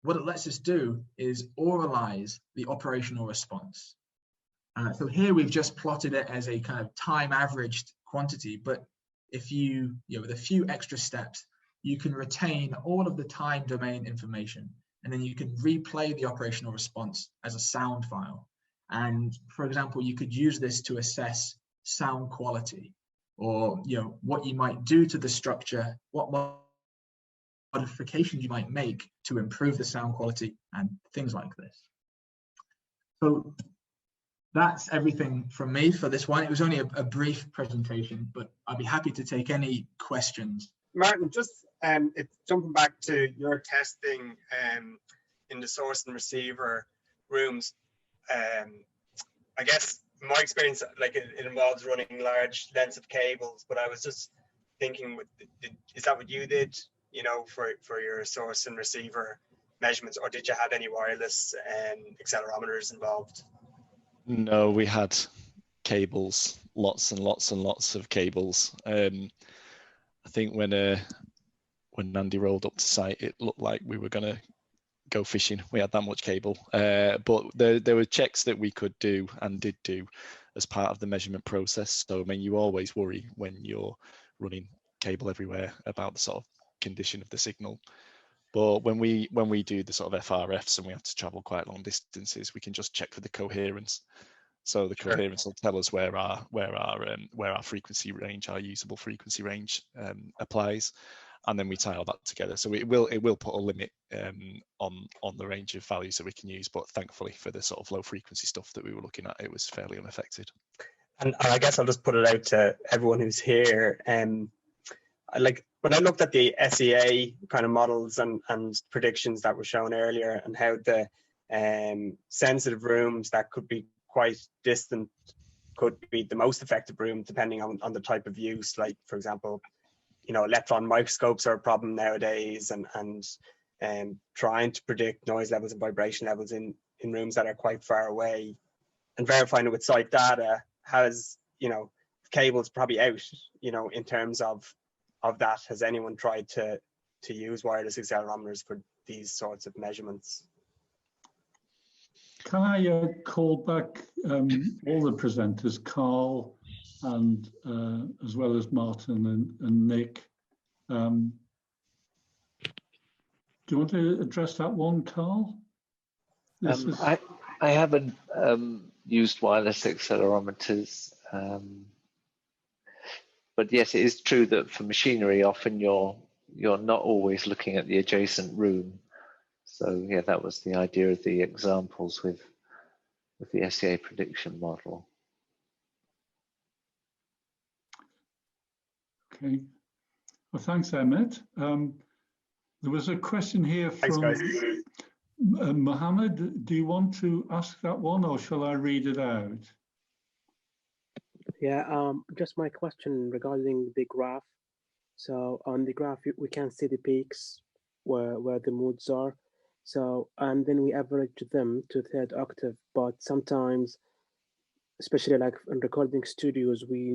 Speaker 5: what it lets us do is oralize the operational response. So here we've just plotted it as a kind of time averaged quantity, but if with a few extra steps, you can retain all of the time domain information, and then you can replay the operational response as a sound file. And for example, you could use this to assess sound quality, or what you might do to the structure, what modifications you might make to improve the sound quality, and things like this. So that's everything from me for this one. It was only a brief presentation, but I'd be happy to take any questions.
Speaker 6: Martin, just it's jumping back to your testing in the source and receiver rooms. I guess in my experience, like it involves running large lengths of cables, but I was just thinking, is that what you did, for your source and receiver measurements, or did you have any wireless accelerometers involved?
Speaker 4: No, we had cables, lots and lots and lots of cables. I think when Andy rolled up to site, it looked like we were going to go fishing. We had that much cable, but there were checks that we could do and did do as part of the measurement process. So I mean, you always worry when you're running cable everywhere about the sort of condition of the signal. But when we do the sort of FRFs and we have to travel quite long distances, we can just check for the coherence. So the coherence will tell us where our frequency range, our usable frequency range applies, and then we tie all that together. So it will put a limit on the range of values that we can use. But thankfully, for the sort of low frequency stuff that we were looking at, it was fairly unaffected.
Speaker 6: And I guess I'll just put it out to everyone who's here. Like when I looked at the SEA kind of models and predictions that were shown earlier, and how the sensitive rooms that could be quite distant could be the most effective room depending on the type of use. Like, for example, electron microscopes are a problem nowadays, and trying to predict noise levels and vibration levels in rooms that are quite far away, and verifying it with site data has, you know, cables probably out, you know, in terms of that. Has anyone tried to use wireless accelerometers for these sorts of measurements?
Speaker 1: Can I call back all the presenters, Carl, and as well as Martin and Nick? Do you want to address that one, Carl?
Speaker 2: I haven't used wireless accelerometers, but yes, it is true that for machinery, often you're not always looking at the adjacent room. So yeah, that was the idea of the examples with the SEA prediction model.
Speaker 1: Okay. Well, thanks, Emmett. There was a question here from Mohammed. Do you want to ask that one, or shall I read it out?
Speaker 7: Yeah, just my question regarding the graph. So on the graph, we can see the peaks where the modes are. So, and then we average them to third octave, but sometimes, especially like in recording studios, we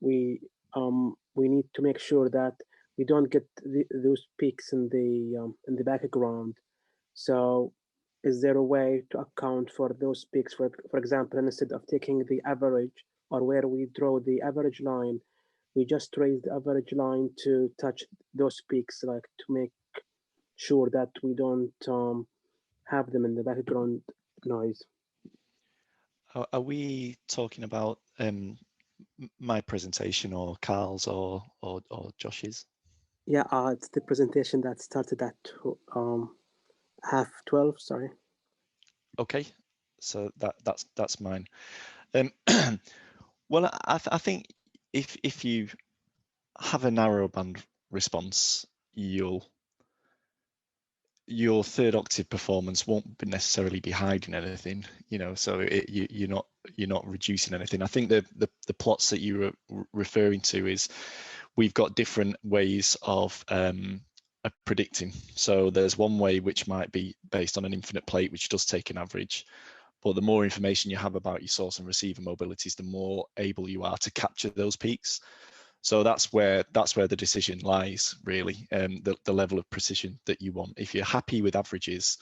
Speaker 7: need to make sure that we don't get those peaks in the background. So is there a way to account for those peaks? For example, instead of taking the average, or where we draw the average line, we just raise the average line to touch those peaks, like to make sure that we don't have them in the background noise.
Speaker 8: Are we talking about my presentation, or Carl's, or Josh's?
Speaker 7: Yeah, it's the presentation that started at 12:30. Sorry.
Speaker 8: Okay, so that's mine. Well, I think if you have a narrowband response, your third octave performance won't necessarily be hiding anything, you know. So you're not reducing anything. I think the plots that you were referring to is we've got different ways of predicting. So there's one way which might be based on an infinite plate, which does take an average. But the more information you have about your source and receiver mobilities, the more able you are to capture those peaks. So that's where the decision lies, really, the level of precision that you want. If you're happy with averages,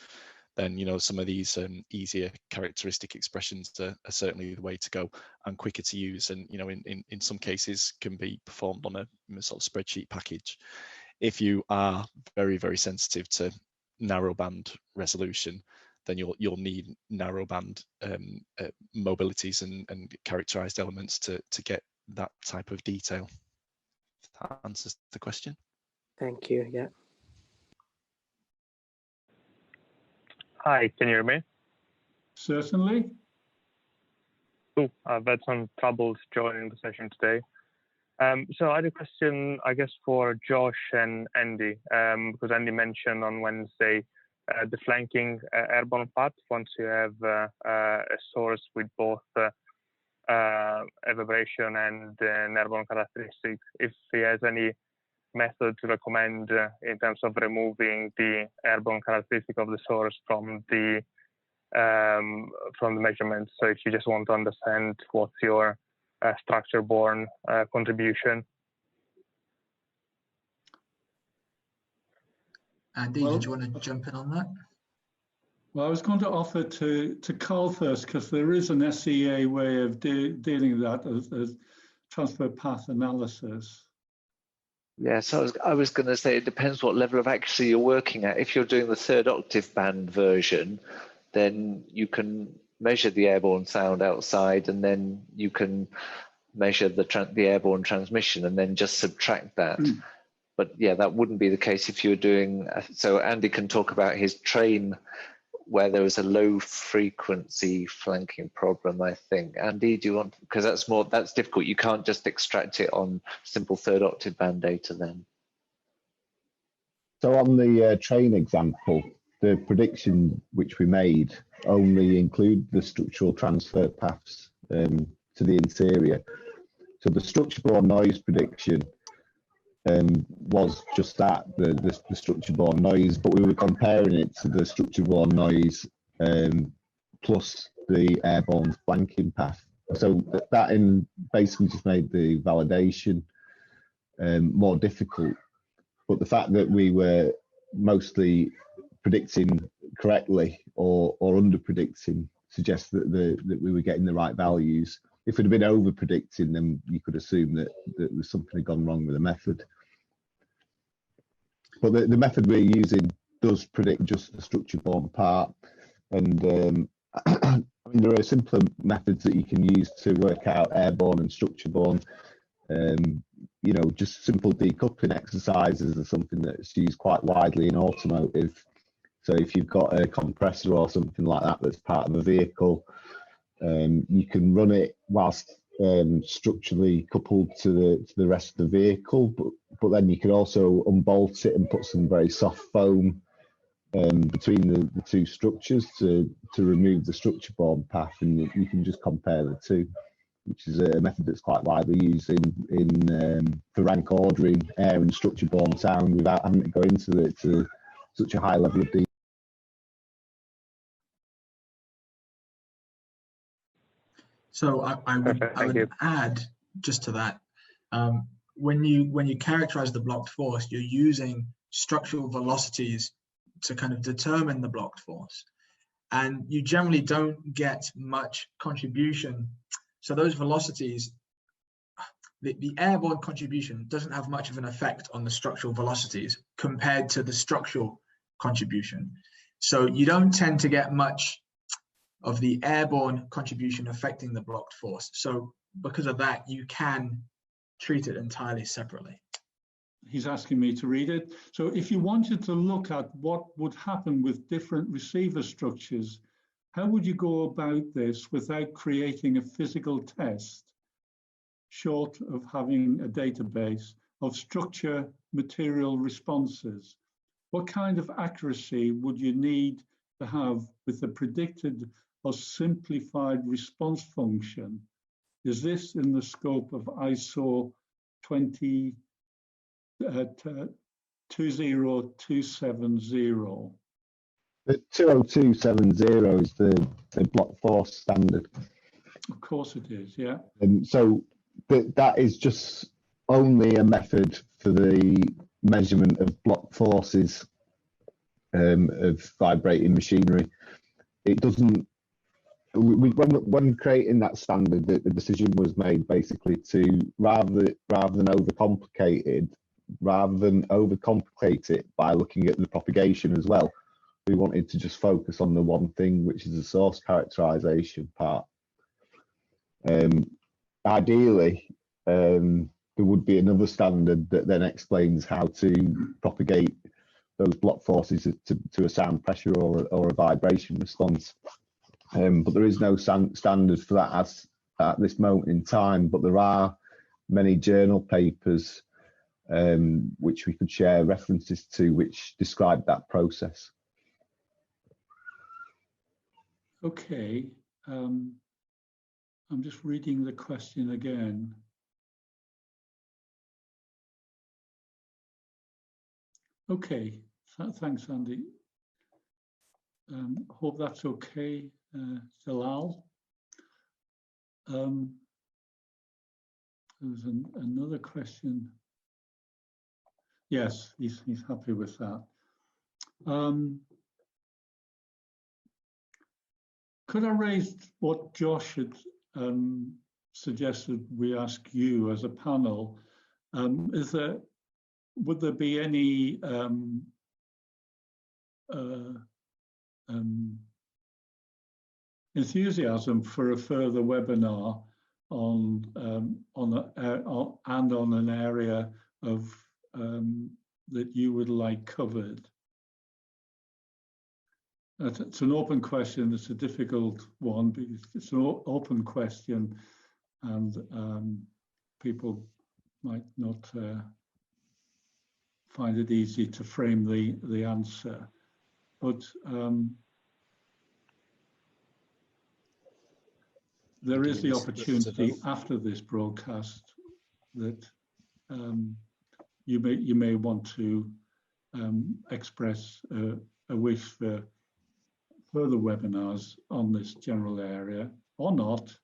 Speaker 8: then, you know, some of these easier characteristic expressions are certainly the way to go, and quicker to use, and, you know, in some cases can be performed on a sort of spreadsheet package. If you are very, very sensitive to narrowband resolution, then you'll need narrowband mobilities and characterized elements to get that type of detail. If that answers the question.
Speaker 7: Thank you. Yeah.
Speaker 9: Hi, can you hear me?
Speaker 1: Certainly.
Speaker 9: Cool. I've had some troubles joining the session today. So I had a question, I guess, for Josh and Andy, because Andy mentioned on Wednesday the flanking airborne path once you have a source with both a vibration and an airborne characteristics. If he has any method to recommend in terms of removing the airborne characteristic of the source from the measurements. So if you just want to understand what's your structure-borne contribution.
Speaker 5: Andy, did you want to jump in on that?
Speaker 1: Well, I was going to offer to Carl first, because there is an SEA way of dealing with that as transfer path analysis.
Speaker 2: Yeah, so I was going to say it depends what level of accuracy you're working at. If you're doing the third octave band version, then you can measure the airborne sound outside, and then you can measure the airborne transmission, and then just subtract that. But yeah, that wouldn't be the case if you were doing. So Andy can talk about his train where there was a low frequency flanking problem, I think. Andy, do you want, because that's difficult. You can't just extract it on simple third octave band data then.
Speaker 10: So on the train example, the prediction which we made only include the structural transfer paths to the interior. So the structure-borne noise prediction was just that, the structure-borne noise, but we were comparing it to the structure-borne noise plus the airborne flanking path. So that basically just made the validation more difficult. But the fact that we were mostly predicting correctly or under-predicting suggests that we were getting the right values. If we'd have been over-predicting, then you could assume that there's something had gone wrong with the method. But the method we're using does predict just the structure-borne part. And I mean, there are simpler methods that you can use to work out airborne and structure-borne. You know, just simple decoupling exercises are something that's used quite widely in automotive. So if you've got a compressor or something like that that's part of a vehicle, you can run it whilst structurally coupled to the rest of the vehicle, but then you can also unbolt it and put some very soft foam between the two structures to remove the structure-borne path, and you can just compare the two, which is a method that's quite widely used for rank ordering air and structure-borne sound without having to go into such a high level of detail.
Speaker 5: So I would add just to that, when you characterize the blocked force, you're using structural velocities to kind of determine the blocked force, and you generally don't get much contribution. So those velocities, the airborne contribution doesn't have much of an effect on the structural velocities compared to the structural contribution. So you don't tend to get much of the airborne contribution affecting the blocked force. So because of that, you can treat it entirely separately.
Speaker 1: He's asking me to read it. So if you wanted to look at what would happen with different receiver structures, how would you go about this without creating a physical test, short of having a database of structure material responses? What kind of accuracy would you need to have with the predicted or simplified response function? Is this in the scope of ISO 20270?
Speaker 10: The 20270 is the block force standard.
Speaker 1: Of course it is, yeah.
Speaker 10: So that is just only a method for the measurement of block forces of vibrating machinery. It doesn't. When creating that standard, the decision was made basically to rather than overcomplicate it by looking at the propagation as well. We wanted to just focus on the one thing, which is the source characterization part. Ideally, there would be another standard that then explains how to propagate those block forces to a sound pressure or a vibration response. But there is no standard for that at this moment in time, but there are many journal papers which we could share references to which describe that process.
Speaker 1: Okay, I'm just reading the question again. Okay, thanks, Andy. Hope that's okay, Jalal. There's another question. Yes, he's happy with that. Could I raise what Josh had suggested we ask you as a panel? Would there be any enthusiasm for a further webinar on an area of that you would like covered? It's an open question. It's a difficult one because it's an open question, and people might not find it easy to frame the answer. But there is the opportunity after this broadcast that you may want to express a wish for further webinars on this general area or not,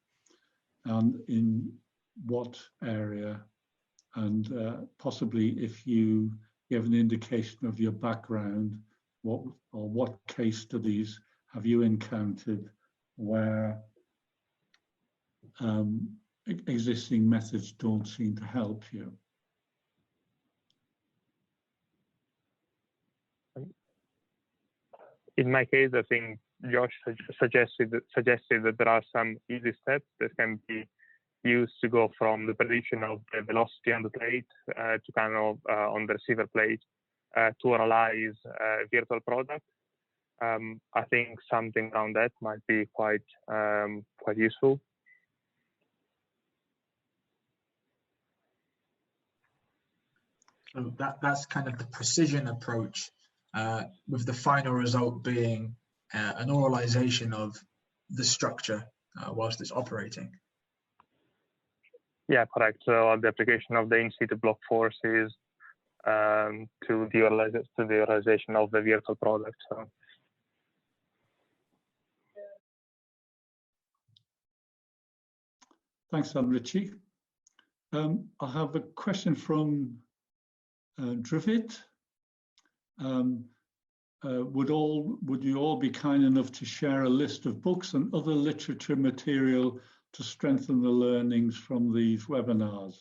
Speaker 1: and in what area, and possibly if you give an indication of your background, what case studies have you encountered where existing methods don't seem to help you.
Speaker 9: In my case, I think Josh suggested that there are some easy steps that can be used to go from the prediction of the velocity on the plate to kind of on the receiver plate to analyze a virtual product. I think something around that might be quite useful.
Speaker 5: So that's kind of the precision approach, with the final result being a normalization of the structure whilst it's operating.
Speaker 9: Yeah, correct. So the application of the in-situ block forces to the realization of the virtual product. So.
Speaker 1: Thanks, Richie. I have a question from Drivet. Would you all be kind enough to share a list of books and other literature material to strengthen the learnings from these webinars?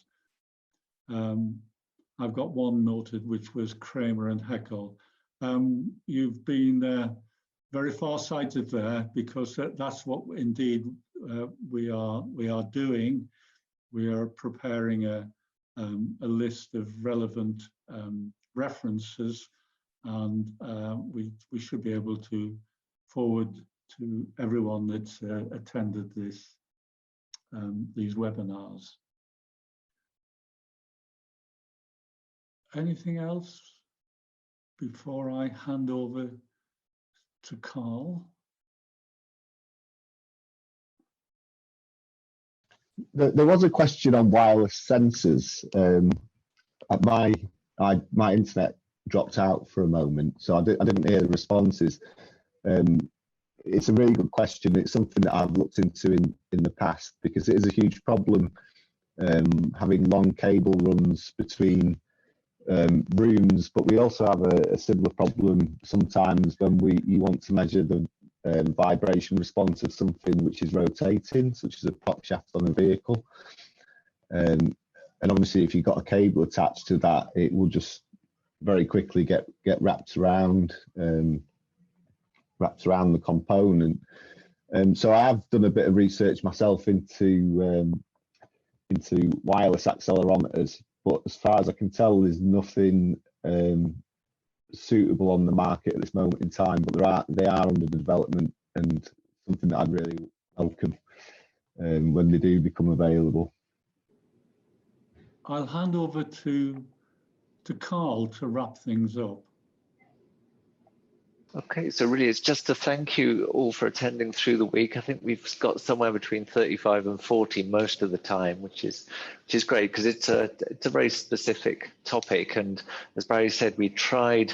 Speaker 1: I've got one noted, which was Kramer and Heckel. You've been very far-sighted there, because that's what indeed we are doing. We are preparing a list of relevant references, and we should be able to forward to everyone that's attended these webinars. Anything else before I hand over to Carl?
Speaker 10: There was a question on wireless sensors. My internet dropped out for a moment, so I didn't hear the responses. It's a really good question. It's something that I've looked into in the past, because it is a huge problem, having long cable runs between rooms. But we also have a similar problem sometimes when you want to measure the vibration response of something which is rotating, such as a prop shaft on a vehicle. And obviously, if you've got a cable attached to that, it will just very quickly get wrapped around the component. So I have done a bit of research myself into wireless accelerometers, but as far as I can tell, there's nothing suitable on the market at this moment in time. But they are under development, and something that I'd really welcome when they do become available.
Speaker 1: I'll hand over to Carl to wrap things up.
Speaker 2: Okay, so really it's just to thank you all for attending through the week. I think we've got somewhere between 35 and 40 most of the time, which is great, because it's a very specific topic. And as Barry said, we tried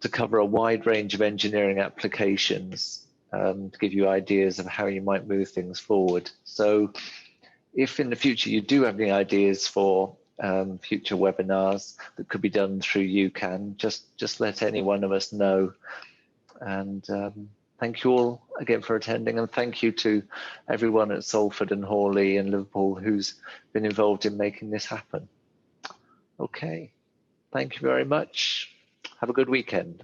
Speaker 2: to cover a wide range of engineering applications to give you ideas of how you might move things forward. So if in the future you do have any ideas for future webinars that could be done through UKAN, just let any one of us know. And thank you all again for attending, and thank you to everyone at Salford and Hawley and Liverpool who's been involved in making this happen. Okay, thank you very much. Have a good weekend.